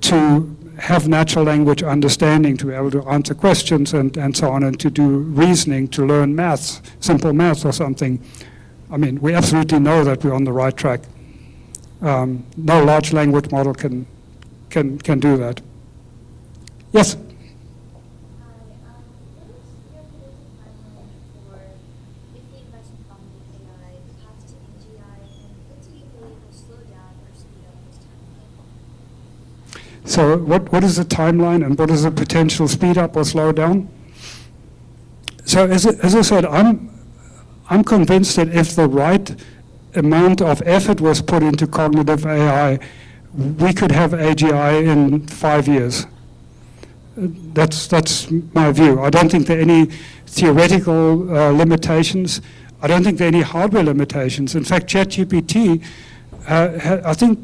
A: to have natural language understanding, to be able to answer questions and so on, and to do reasoning, to learn maths, simple maths or something, I mean, we absolutely know that we're on the right track. No large language model can do that. Yes? So what is the timeline, and what is the potential speed up or slow down? So as I said, I'm convinced that if the right amount of effort was put into cognitive AI, we could have AGI in 5 years. That's my view. I don't think there are any theoretical limitations. I don't think there are any hardware limitations. In fact, ChatGPT, I think,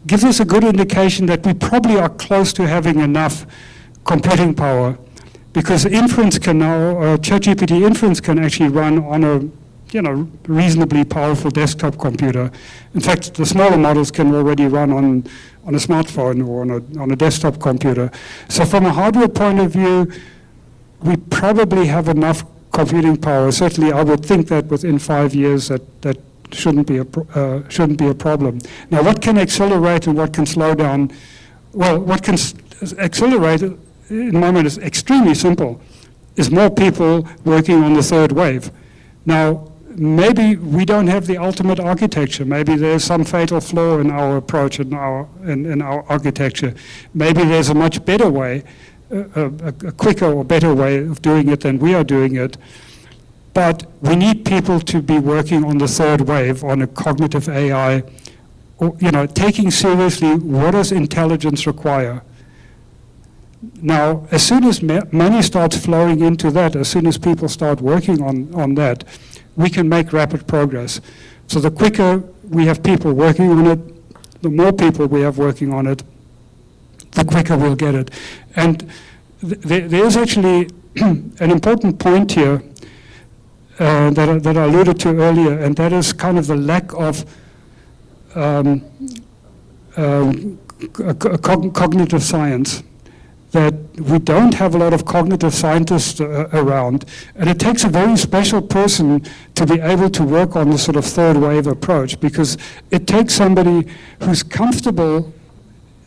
A: gives us a good indication that we probably are close to having enough computing power, because inference can now, ChatGPT inference can actually run on a reasonably powerful desktop computer. In fact, the smaller models can already run on a smartphone or on a desktop computer. So from a hardware point of view, we probably have enough computing power. Certainly, I would think that within 5 years that shouldn't be a problem. Now, what can accelerate and what can slow down? Well, what can accelerate, in my mind, is extremely simple. Is more people working on the third wave. Now, maybe we don't have the ultimate architecture. Maybe there's some fatal flaw in our approach and in our architecture. Maybe there's a much better way, a quicker or better way of doing it than we are doing it. But we need people to be working on the third wave, on a cognitive AI, or, taking seriously what does intelligence require. Now, as soon as money starts flowing into that, as soon as people start working on that, we can make rapid progress. So the quicker we have people working on it, the more people we have working on it, the quicker we'll get it. And there is actually an important point here that I alluded to earlier, and that is kind of the lack of cognitive science. that we don't have a lot of cognitive scientists around, and it takes a very special person to be able to work on the sort of third wave approach, because it takes somebody who's comfortable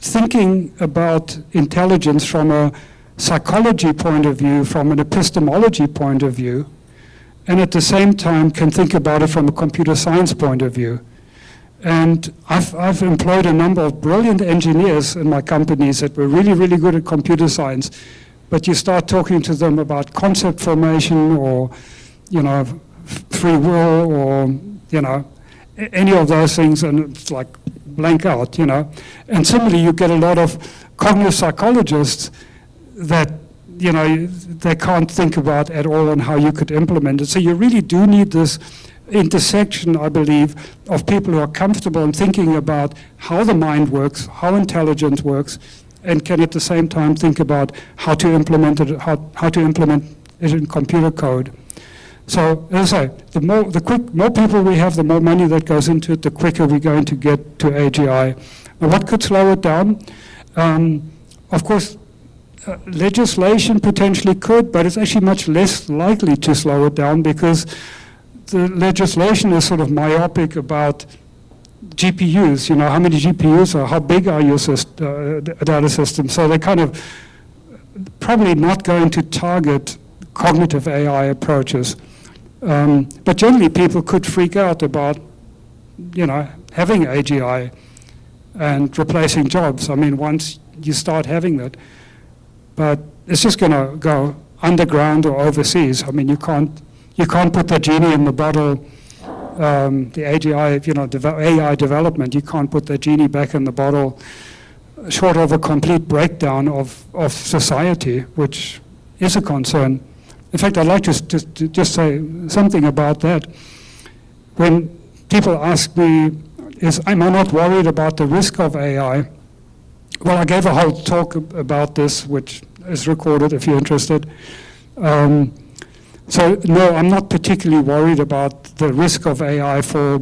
A: thinking about intelligence from a psychology point of view, from an epistemology point of view, and at the same time can think about it from a computer science point of view. And I've employed a number of brilliant engineers in my companies that were really, really good at computer science, but you start talking to them about concept formation or, free will or, any of those things, and it's like blank out, And similarly, you get a lot of cognitive psychologists that, they can't think about at all on how you could implement it. So you really do need this intersection, I believe, of people who are comfortable in thinking about how the mind works, how intelligence works, and can at the same time think about how to implement it, how to implement it in computer code. So as I say, the more people we have, the more money that goes into it, the quicker we're going to get to AGI. Now, what could slow it down? Of course, legislation potentially could, but it's actually much less likely to slow it down, because the legislation is sort of myopic about GPUs, how many GPUs are, how big are your data systems. So they're kind of probably not going to target cognitive AI approaches. But generally people could freak out about, having AGI and replacing jobs. I mean, once you start having that, but it's just going to go underground or overseas. I mean, you can't put the genie in the bottle. The AGI, AI development, you can't put the genie back in the bottle, short of a complete breakdown of society, which is a concern. In fact, I'd like to just say something about that. When people ask me, am I not worried about the risk of AI? Well, I gave a whole talk about this, which is recorded if you're interested. So no, I'm not particularly worried about the risk of AI for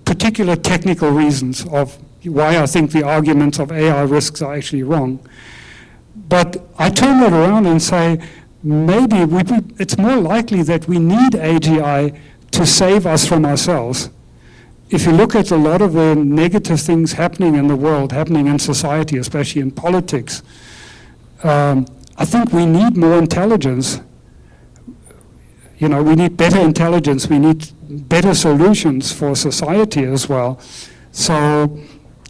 A: particular technical reasons of why I think the arguments of AI risks are actually wrong. But I turn that around and say, maybe it's more likely that we need AGI to save us from ourselves. If you look at a lot of the negative things happening in the world, happening in society, especially in politics, I think we need more intelligence. We need better intelligence, we need better solutions for society as well. So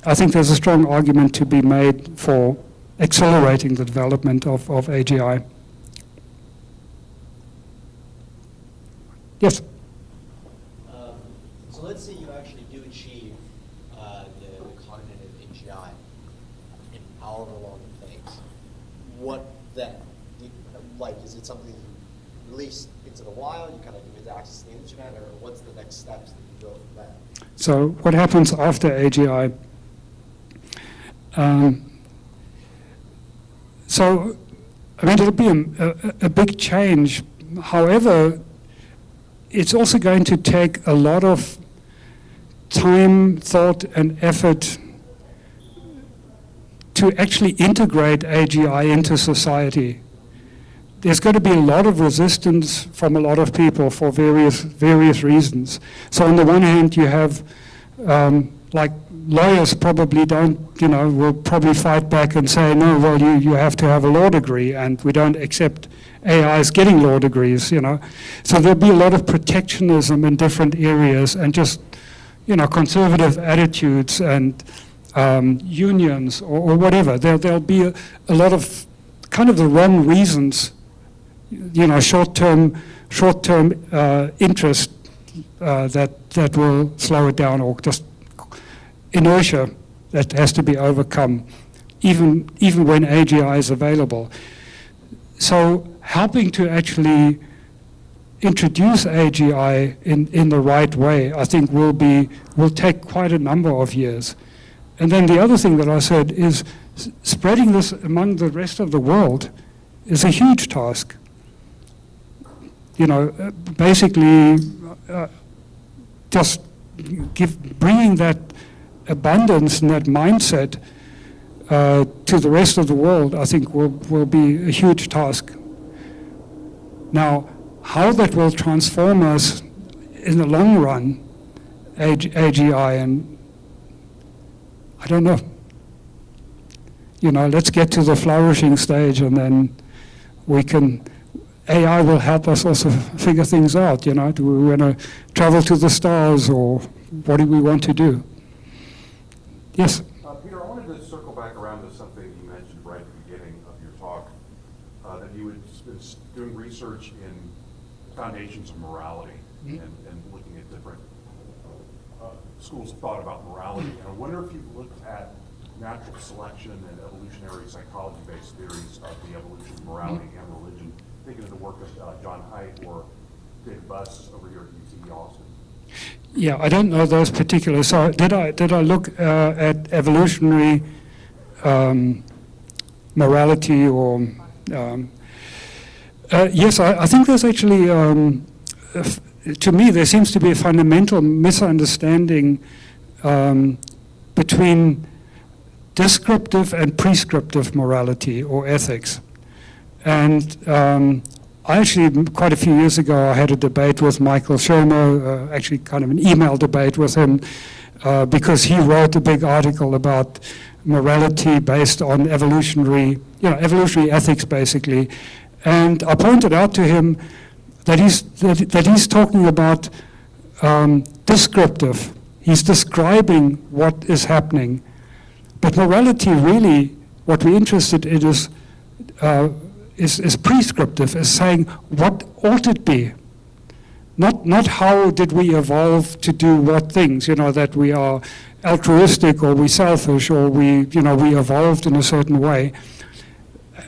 A: I think there's a strong argument to be made for accelerating the development of AGI. Yes?
G: So let's say you actually do achieve the cognitive AGI in however long it takes. What then? Is it something you release into the wild, you kind of give it access to the internet, or what's the next steps that you go from that?
A: So what happens after AGI? So, I mean, it'll be a big change. However, it's also going to take a lot of time, thought, and effort to actually integrate AGI into society. There's going to be a lot of resistance from a lot of people for various reasons. So on the one hand, you have, lawyers probably will probably fight back and say, no, well, you have to have a law degree, and we don't accept AIs getting law degrees, So there'll be a lot of protectionism in different areas, and just, conservative attitudes and unions or whatever. There'll be a lot of kind of the wrong reasons, short-term interest that will slow it down, or just inertia that has to be overcome, even when AGI is available. So helping to actually introduce AGI in the right way, I think will take quite a number of years. And then the other thing that I said is spreading this among the rest of the world is a huge task. Basically just bringing that abundance and that mindset to the rest of the world, I think will be a huge task. Now, how that will transform us in the long run, AGI, and I don't know. You know, let's get to the flourishing stage, and then AI will help us also figure things out. You know, do we want to travel to the stars, or what do we want to do? Yes?
H: Peter, I wanted to circle back around to something you mentioned right at the beginning of your talk, that you had been doing research in foundations of morality and looking at different schools of thought about morality. And I wonder if you've looked at natural selection and evolutionary psychology-based theories of the evolution of morality and religion, thinking of the work of John Haidt or David Buss over here at UT Austin.
A: Yeah, I don't know those particulars. So did I look at evolutionary morality or? Yes, I think there's actually, to me, there seems to be a fundamental misunderstanding between descriptive and prescriptive morality or ethics. And I actually, quite a few years ago, I had a debate with Michael Shermer, actually kind of an email debate with him, because he wrote a big article about morality based on evolutionary ethics, basically. And I pointed out to him that he's talking about descriptive. He's describing what is happening. But morality, really, what we're interested in is prescriptive, is saying what ought it be. Not how did we evolve to do what things, you know, that we are altruistic or we selfish or we evolved in a certain way.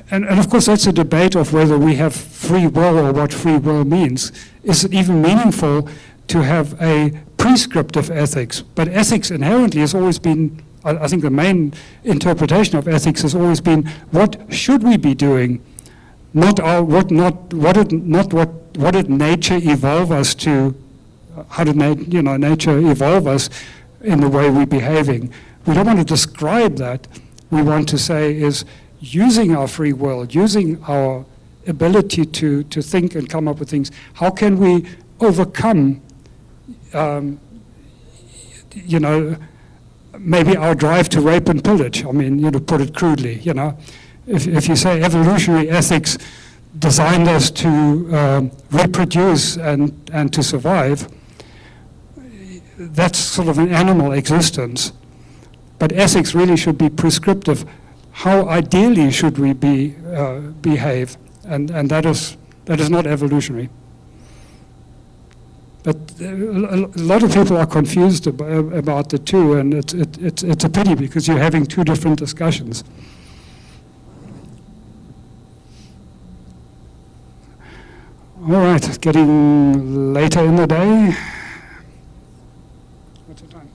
A: And of course, that's a debate of whether we have free will or what free will means. Is it even meaningful to have a prescriptive ethics? But ethics inherently has always been, I think the main interpretation of ethics has always been, what should we be doing? What did nature evolve us to? How did nature evolve us in the way we're behaving? We don't want to describe that. We want to say is, using our free will, using our ability to think and come up with things, how can we overcome, maybe our drive to rape and pillage? I mean, put it crudely, If you say evolutionary ethics designed us to reproduce and to survive, that's sort of an animal existence. But ethics really should be prescriptive. How ideally should we behave? And that is not evolutionary. But a lot of people are confused about the two, and it's a pity because you're having two different discussions. All right, it's getting later in the day. What's the time?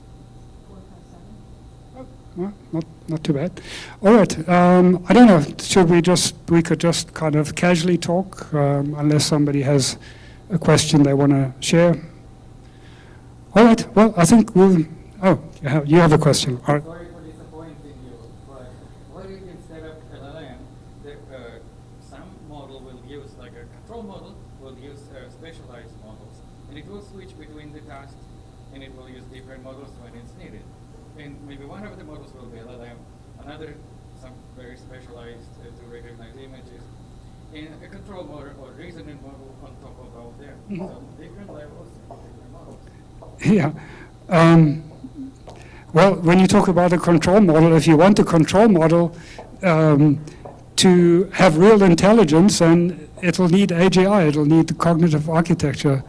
A: 4:07. Oh, not too bad. All right, I don't know, we could just kind of casually talk, unless somebody has a question they want to share. All right, well, I think you have a question. All right.
B: Sorry for disappointing you, but what if instead of LLM, some model will use, like a control model, will use specialized models, and it will switch between the tasks, and it will use different models when it's needed. And maybe one of the models will be LLM, another some very specialized to recognize images, and a control model or reasoning model on top of all them. So different levels, different models.
A: Yeah. Well, when you talk about a control model, if you want a control model to have real intelligence, then it'll need AGI, it'll need the cognitive architecture.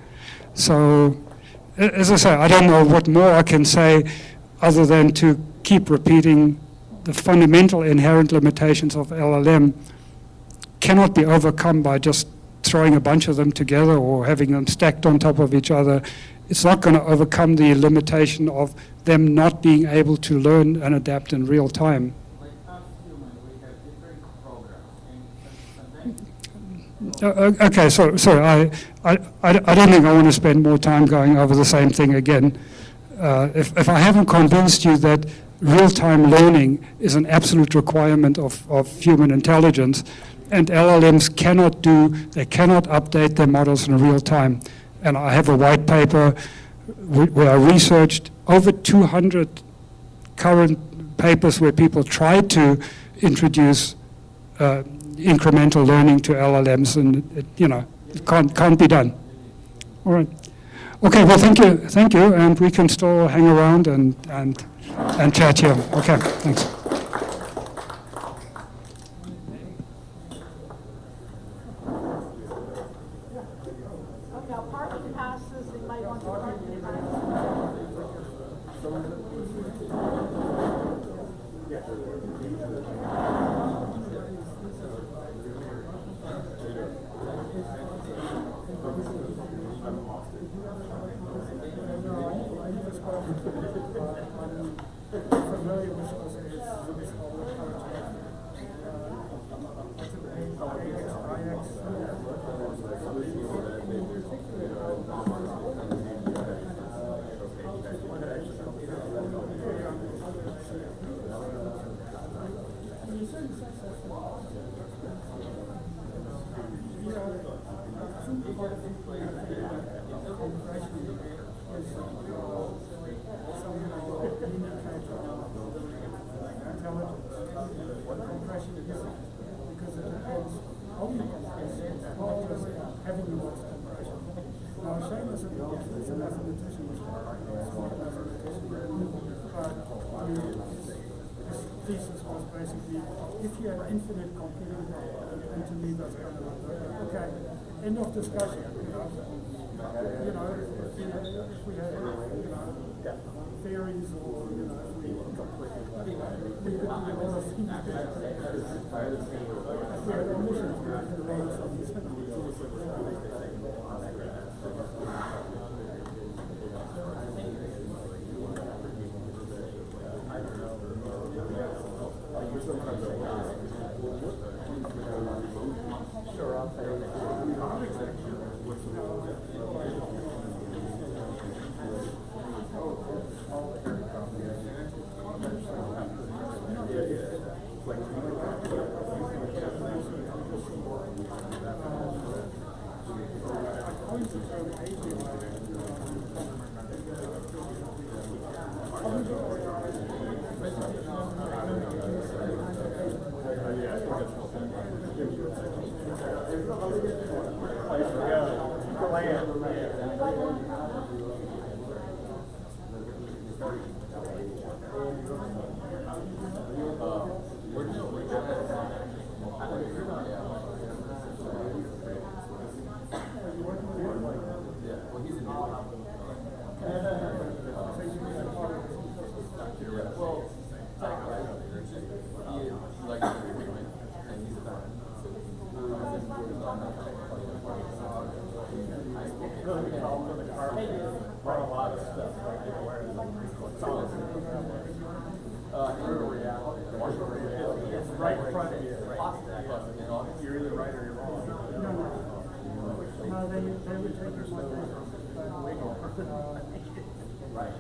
A: So, as I say, I don't know what more I can say other than to keep repeating the fundamental inherent limitations of LLM cannot be overcome by just throwing a bunch of them together or having them stacked on top of each other. It's not going to overcome the limitation of them not being able to learn and adapt in real time.
B: Like us humans, we have different programs, and
A: Okay, sorry. I don't think I want to spend more time going over the same thing again. If I haven't convinced you that real-time learning is an absolute requirement of human intelligence, and LLMs they cannot update their models in real time. And I have a white paper where I researched over 200 current papers where people tried to introduce incremental learning to LLMs, and it can't be done. All right. Okay. Well, thank you, and we can still hang around and chat here. Okay. Thanks.
I: Now, parking passes, they might want to parking passes.
J: Thesis was basically, if you have infinite computing power, and to me that's kind of like, okay, end of discussion, if we had, theories or, we could do a lot of things. If we had omniscience, we could do a lot of things.
K: Right in front of you. You're either right or you're wrong.
J: No, they would take your
K: Right.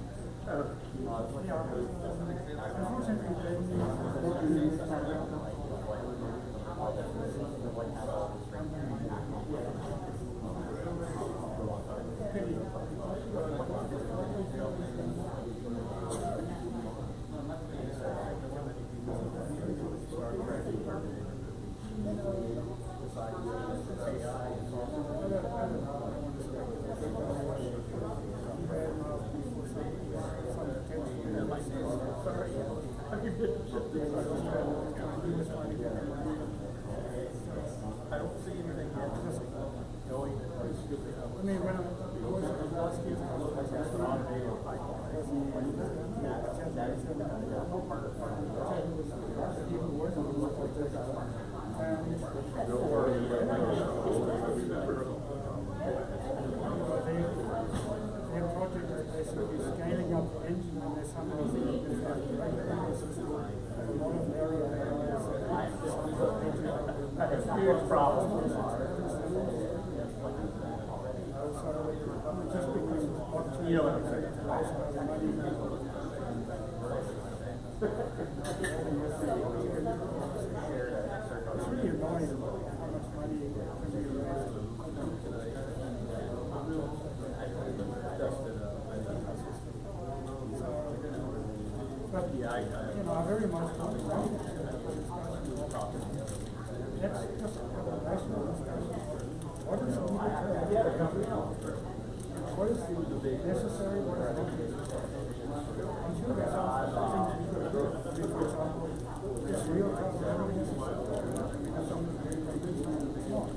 K: I don't see anything yet. Going
J: I mean, when I was last year, their project is basically scaling up the engine, and there's some of the a lot of area
K: That's a huge problem.
J: just because
K: You know what I'm saying?
J: really annoying how much money can be raised. But, I very much don't like let's just have a rational discussion. What is the what is necessary, what is not necessary? I'm sure there's some things we could do. For example, is real-time learning necessary? Because some of the very things is not.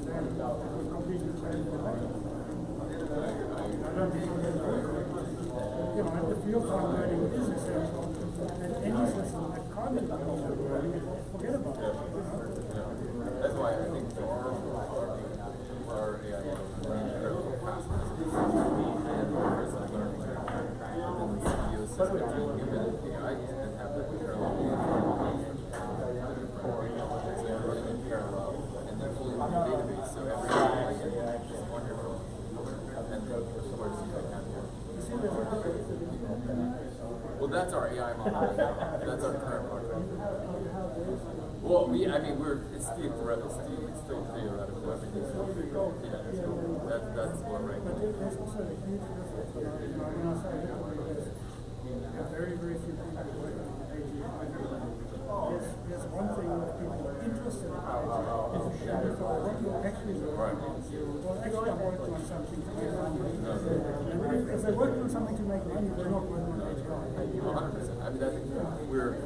J: Then it would completely change the life. I don't think it's and if real-time learning is essential, then any system that can't do real-time learning, forget about it.
F: That's why I think our AI incredibly fast. And person learning and then the CEO system being given AI and have that parallel running in parallel and then pulling in the database. So every AI is wonderful. And then towards the well, that's our AI model. That's our current model. Well, it's still theoretical. Everything's still theoretical. Yeah, that's what right.
J: But there's also a huge difference. Very, very few people work on AGI. There's one thing that people are interested in. Is what you actually do. Well, actually, I'm working on something to get money. And if they're working on something to make money, they're not working on AGI.
F: 100%. I think we're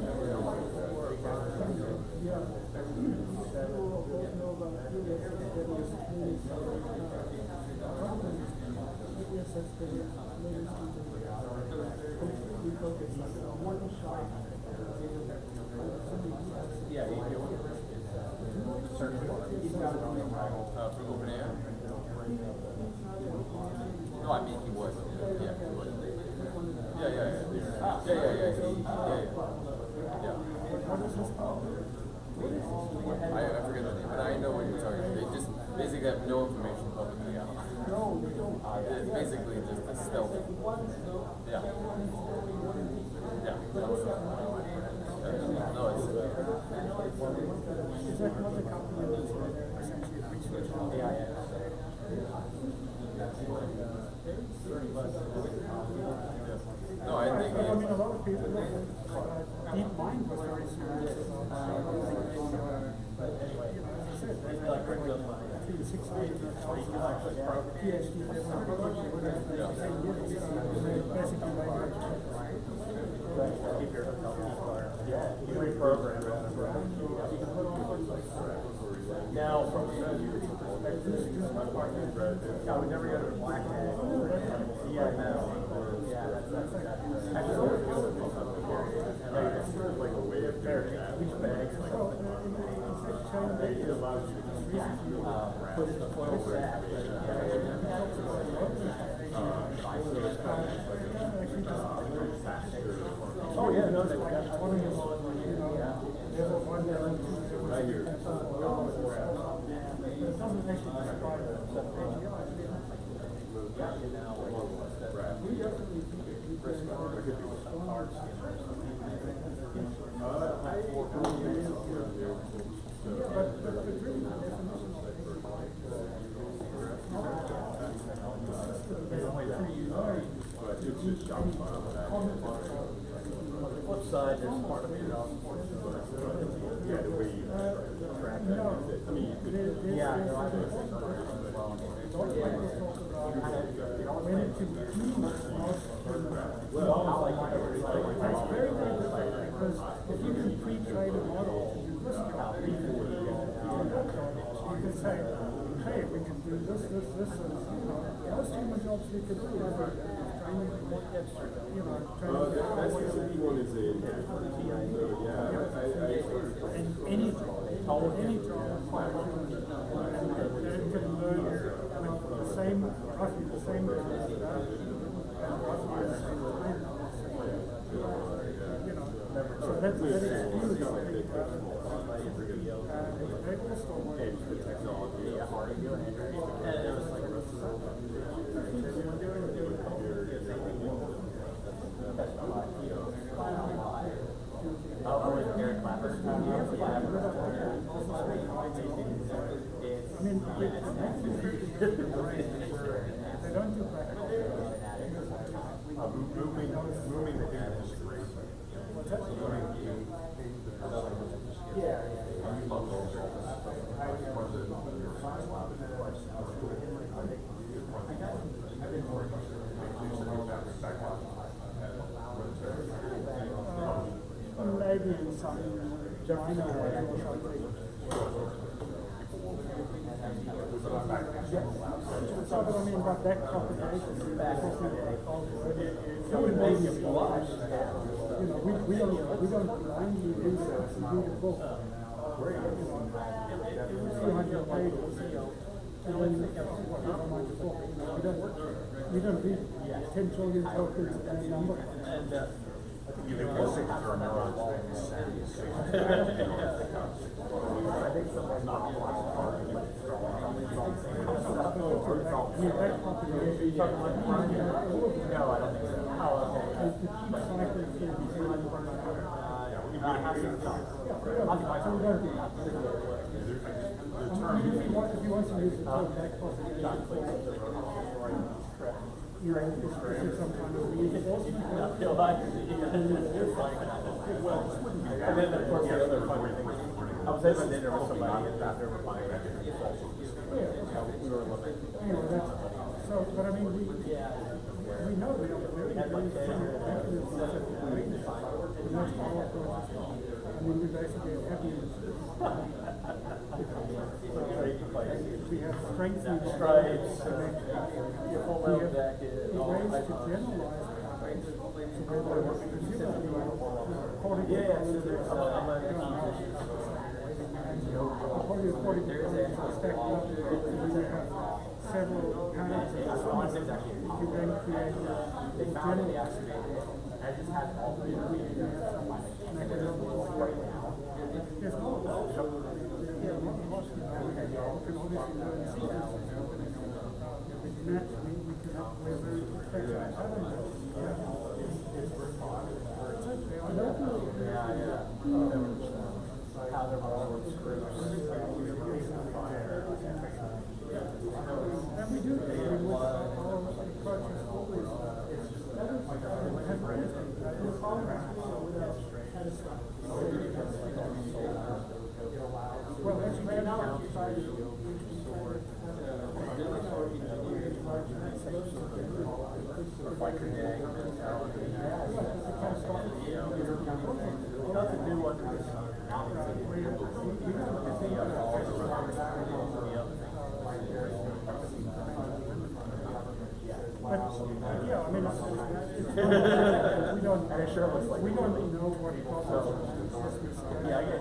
F: for OpenAI? No, I mean he was. Yeah, he was. Yeah. I forget the name, but I know what you're talking about. They just basically have no information publicly out. It's basically just a stealth. Yeah. No, it's.
J: Is that not the company that's essentially research on AI?
F: No, I think
J: a lot of people DeepMind was very serious about but as I said, they had 3 to 6 years PhD level people would have 10 years. Basically
K: You reprogram now from the perspective, I would never go to a black hat. Yeah, no. Like a way of carrying which bags it allows you to put in the flow back. Oh yeah, no, right here. On the flip side, there's part of it that also supports the way you track that. I mean, you could,
J: that's very, very different because if you can pre-train a model to do this job, you can say, hey, we can do this, and most human jobs we could do is training what gets,
K: one is
J: and any job requires and can learn with the same, roughly the same so that is huge. They also work technology. They don't do practical.
K: Moving the industry.
J: What's that? Maybe in some China or something. So, but I mean, but that propagation, it would make you blush. You know, we don't blindly research and read a book. You know, 200 pages, and then what you don't like the book. You don't read 10 trillion tokens and a number.
K: You think we'll sit through another long sentence. I think someone's not
J: I mean, that propagation, you talk about no, I don't think so. Oh, okay. If you want to use the term back propagation, you know, this is some kind of reusable.
K: And then of course the other funny thing, I was at dinner with somebody and that they were buying that. We were looking.
J: Anyway, that's, so, but I mean, we know we don't really have mechanisms that create this. And that's all of course. I mean, we basically have happy. We have strength and stripes, your full metal jacket, all ways to generalize patterns to where they were presumably according to according to stacked up, you have several patterns of some you then create a generalized I just had all the there's no well, that's right now. But, yeah, I mean, we don't know what problems.
K: Yeah, I get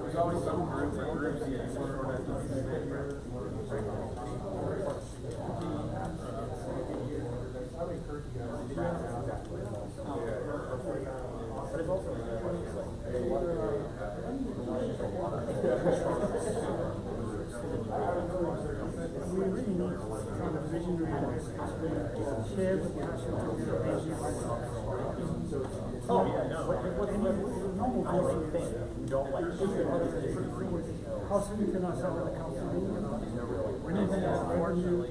K: there's always some groups but it's also
J: we really need kind of visionary investors who share the passion for
K: oh yeah, no.
J: normal thing.
K: You don't like
J: How soon can I sell the company? When is it revenue?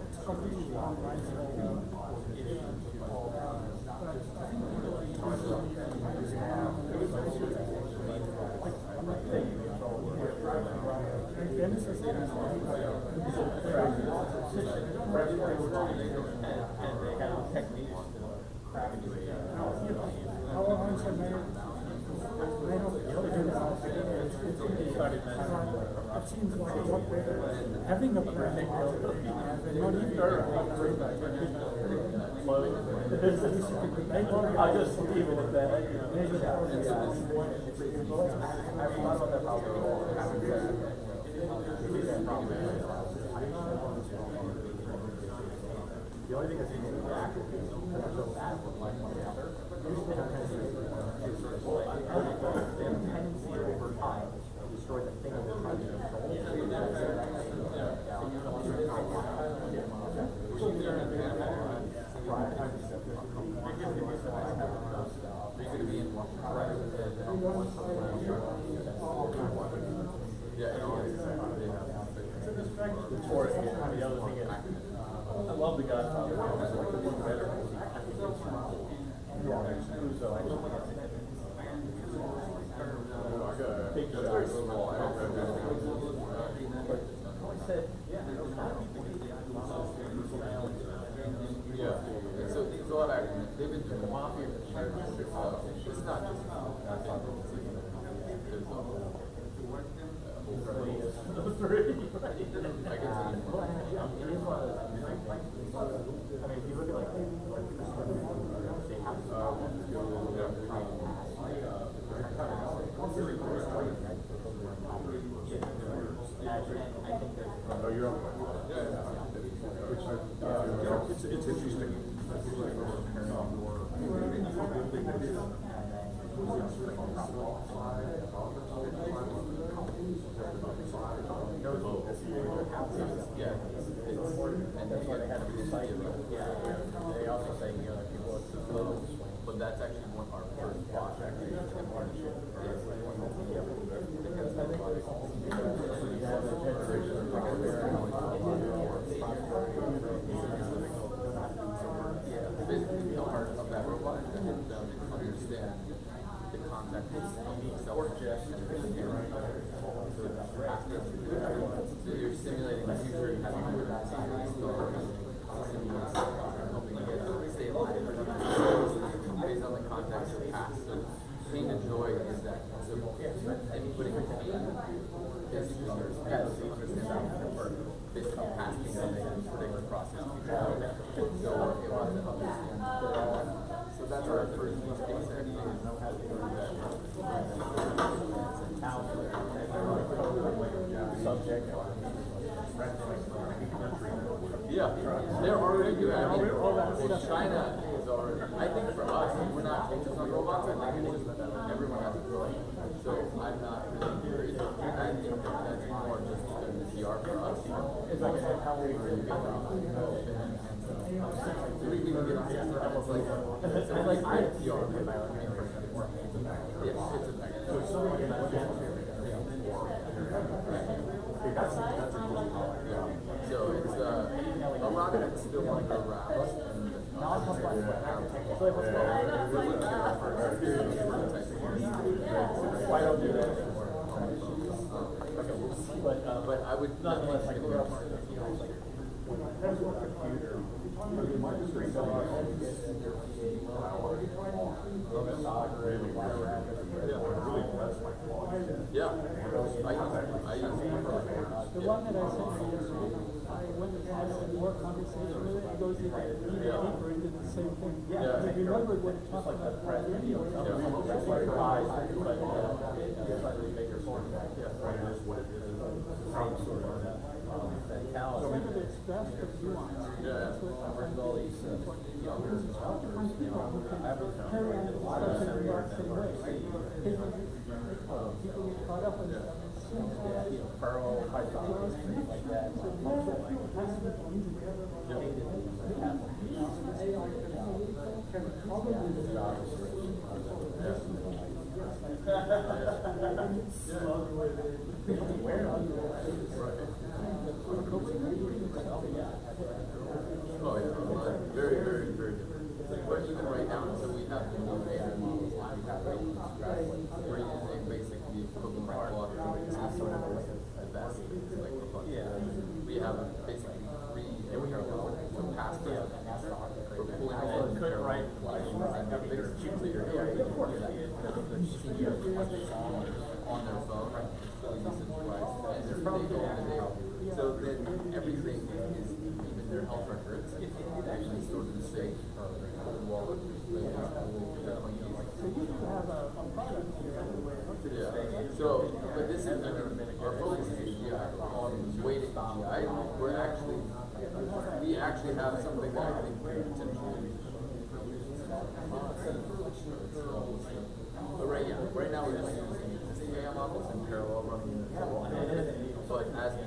J: It's completely online. It seems like a lot better having a plan than not even
K: I'll just leave it at that. The only thing that's easy to react is so bad with one or the other. They have a tendency over time to destroy the thing they're trying to control. Or, the other thing is, I love the Godfather, I like the one better, because he kind of gets so actually gets it. Big shot. Very small. I said, yeah,
F: so these all actors, they've been doing mafia for years. It's not just there's a whole three. I can tell you more.
K: I mean, if you look at like
H: It's interesting.
K: They also say, you know, people are too slow.
F: But that's actually one of our first boss actually in partnership. Is one of the basically the art of that robot and help them understand the concept of self-check and everything. So you're simulating the future, you have to do that helping it stay alive based on the context of the past. So pain and joy is that. So inputting pain is basically passing something and predict the process. So it was to understand. So that's our first use case actually.
K: Subject.
F: Yeah, they're already doing it. I mean, well, China is already, I think for us, we're not focused on robots, I think it's just everyone has a drone. So I'm not really worried. I think that's more just the PR for us. It's like how we really get on we can get on it's like I PR. Yes, it's a big. So it's a lot of it's still under wraps.
K: Why don't do that?
F: But I would not unless I go up. Yeah, I use
J: The one that I sent you yesterday, I went and had some more conversation with it, it goes even deeper into the same thing.
F: Yeah.
J: If you remember what it talked about the video, remember the express the nuance. That's what
K: all these
J: carry on the discussion in that same way. People get caught up in
K: Pearl, Python, things like that.
F: Oh yeah, very, very, very different. But even right now, until we have the new AI models, we have we're using basically equivalent water to the best. Like we have basically three in parallel. So past we're pulling all in parallel. And the bigger chips that you're AI can do that because they're senior on their phone, really decentralized, and they're probably going to day. So then everything is even their health records actually stored in the safe wallet. Yeah. So, but this is our focus is on weighted AGI. We actually have something that I think could potentially. But right now we're just using existing AI models in parallel running the but as we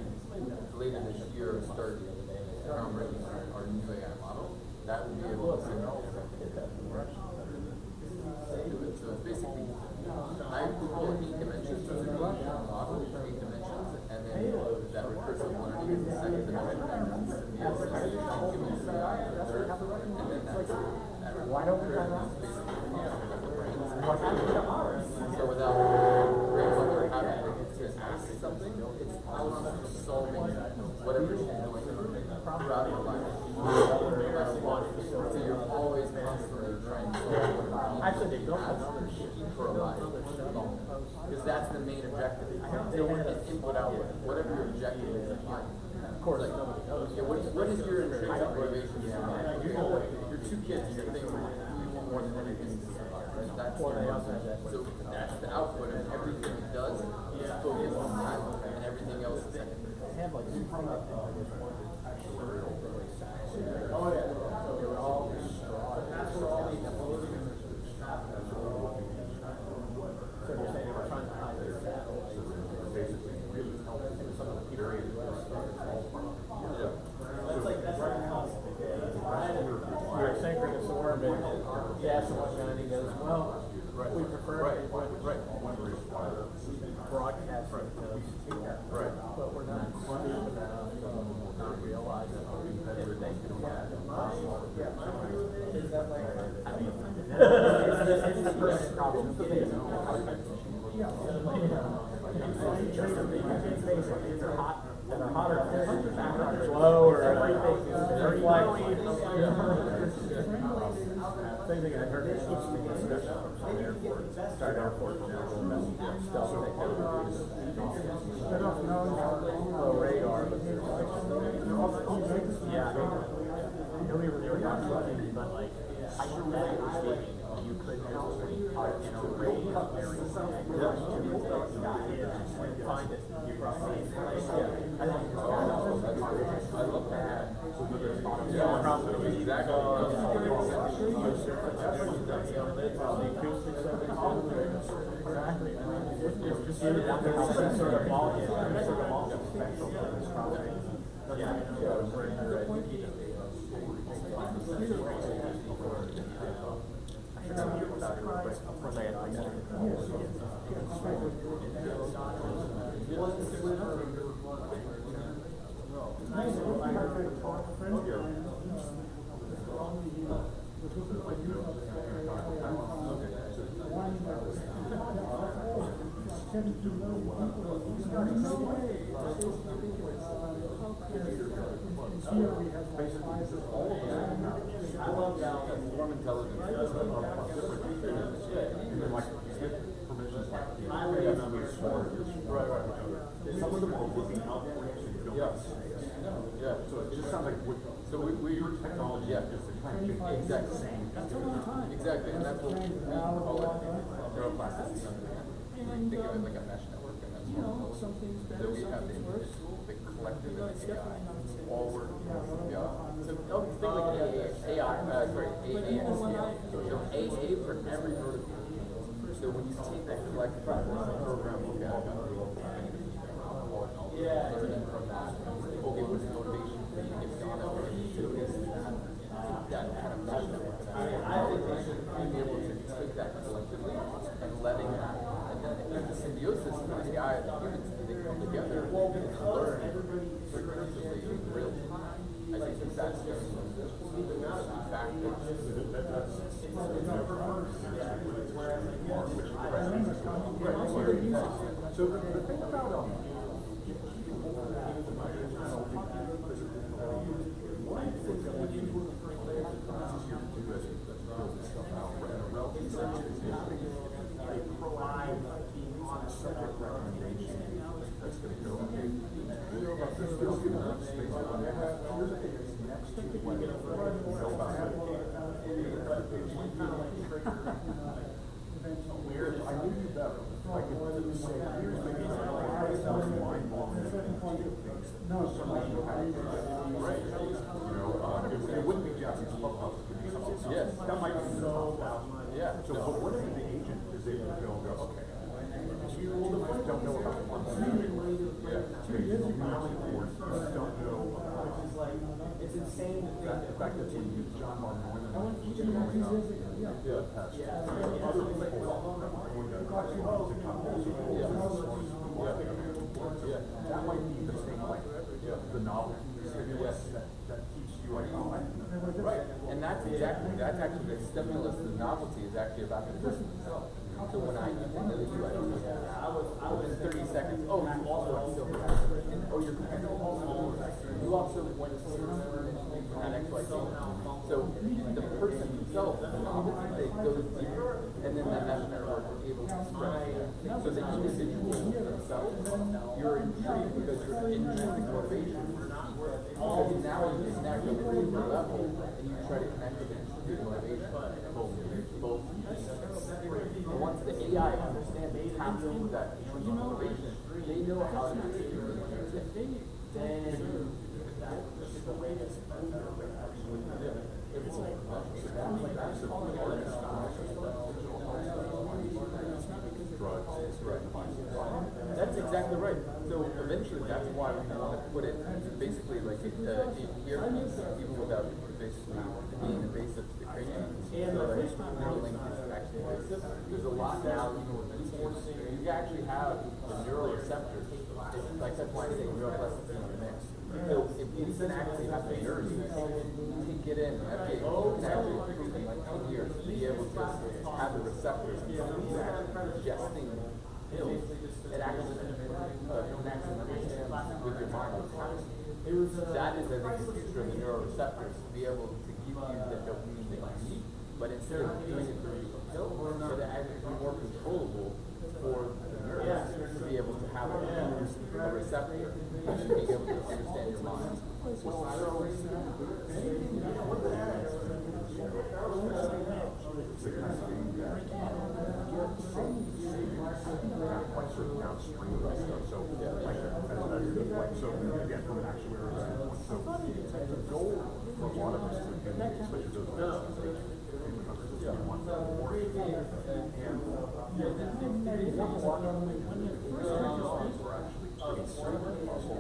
F: later this year start groundbreaking our new AI model, that will be able to signal. So it's basically, I call it 8 dimensions. So it's a model, 8 dimensions, and then that recursive learning is the second the dimension.
J: Why don't we have that?
F: So without grandmother having to ask something, it's solving whatever she's doing throughout her life. So you're always constantly trying to solve
K: Actually, they built another
F: for a life. Because that's the main objective. It's input output. Whatever your objective is, of course, like, okay, what is your intrinsic motivation? Your two kids, your thing you want more than anything. That's so that's the output of everything it does is focused on that, and everything else is secondary.
K: Oh yeah, they were all distraught. So they're saying they were trying to hide their dad.
H: Basically, really helping some of the areas where
K: That's like a constant. We were synchronous orb and he asked him what Johnny goes, well, we prefer it broadcast it to but we're not stupid enough to not realize that everything can happen. Is that like they're hotter, they're slow, or they're flashy. Same thing I heard this discussion from airport, start airport, stuff that kind of low radar, but yeah, they were not looking, but like, hypothetically speaking, you could just, rate area, find it, you probably, I think it's I love that. Yeah, probably exactly. Exactly. It's just some sort of volume, special probably.
F: I love that warm intelligence. Some of them are looking out for you. Yeah. So it just sounds like your technology is the kind of exactly same. Exactly, and that's what we call it neuroplasticity. Think of it like a mesh network, and that's what so we have the individual, the collective, and the AI all working together. So think like AI, So AA for every vertical. So when you take that collective program, learning from that, okay, what's the motivation for you to get beyond that? What do you do this and that kind of mesh network? And being able to take that collectively and letting that, and then the symbiosis of the AI and the humans, they come together and learn progressively in real time. I think that's just the factor.
H: So the thing about subject recommendation that's going to go. Next to what you know about it. I knew you better. I could say, here's maybe mind-blowing things. No, right. You know, it wouldn't be Japanese clubhouse. Yes. That might be so. Yeah. So, but what if the agent is able to go, okay, you don't know about the one. Yeah. 2 years ago, don't know. It's insane. The fact that when you John Mark Norman, other people that might be the same way.
K: the novelty, the stimulus that keeps you like, oh, I didn't know.
F: Right, and that's actually the stimulus, the novelty is actually about the person themselves. So when I get to know you, I don't know, within 30 seconds, oh, you also have silver. Oh, you're you also went to had XYZ. So the person themselves, the novelty, they go deeper, and then that network is able to spread. So the individual themselves, you're intrigued because your intrinsic motivation. Because now you connect on a deeper level, and you try to connect with the intrinsic motivation. Both. And once the AI understands and taps into that intrinsic motivation, they know how to articulate it. That's exactly right. So eventually, that's why we want to put it basically like in earpiece, even without basically being invasive to the cranium. So Neuralink is actually invasive. There's a lot now, even with esports, you actually have the neuroreceptors. It's like that's why I say neuroplasticity in the mix. So if you can actually have the nerves, you can get in, FDA, you can actually prove in like 10 years to be able to have the receptors and you're actually ingesting pills. It actually connects and understands with your mind what's happening. That is, I think, the future of the neuroreceptors, to be able to give you the dopamine that you need, but instead of doing it through a pill, so that it be more controllable for the nerves to be able to have a receptor and be able to understand your mind.
H: Quite certain downstream of that stuff. So, so again, from an actuary standpoint, so the goal for a lot of us would be, especially those organizations, you want more and one of we're actually pretty cerebral muscle.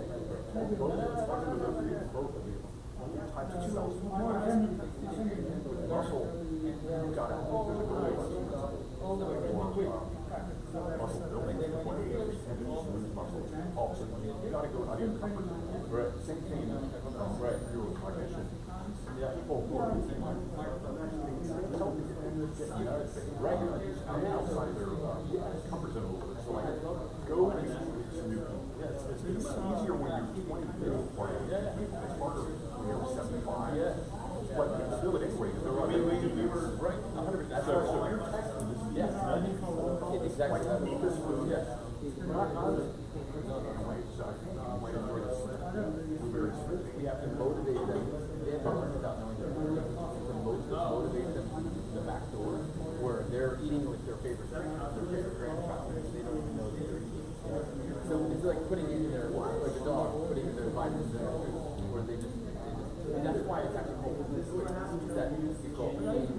H: Both of the types of cells. With muscle, you've got there's a goal muscle building to the point where you lose muscle. Also, you got to go out of comfort zone. Right. Same thing. Right. Neurocognition. People who are using right outside of their comfort zone a little bit. So like, go and some new people. It's easier when you're 20 years apart. It's harder when you're 75. But you can do it anyway. We were right. 100%. So you're texting this. Yes. Exactly. Like, eat this food. Yes. So I think you might enjoy this blueberry smoothie.
F: We have to motivate them. They have to learn without knowing their motivate them to the back door where they're eating with their favorite grandchild. They don't even know that they're eating. So it's like putting in their, like a dog, putting in their vitamins in their food, where they just and that's why it's actually called this. Is that you call eating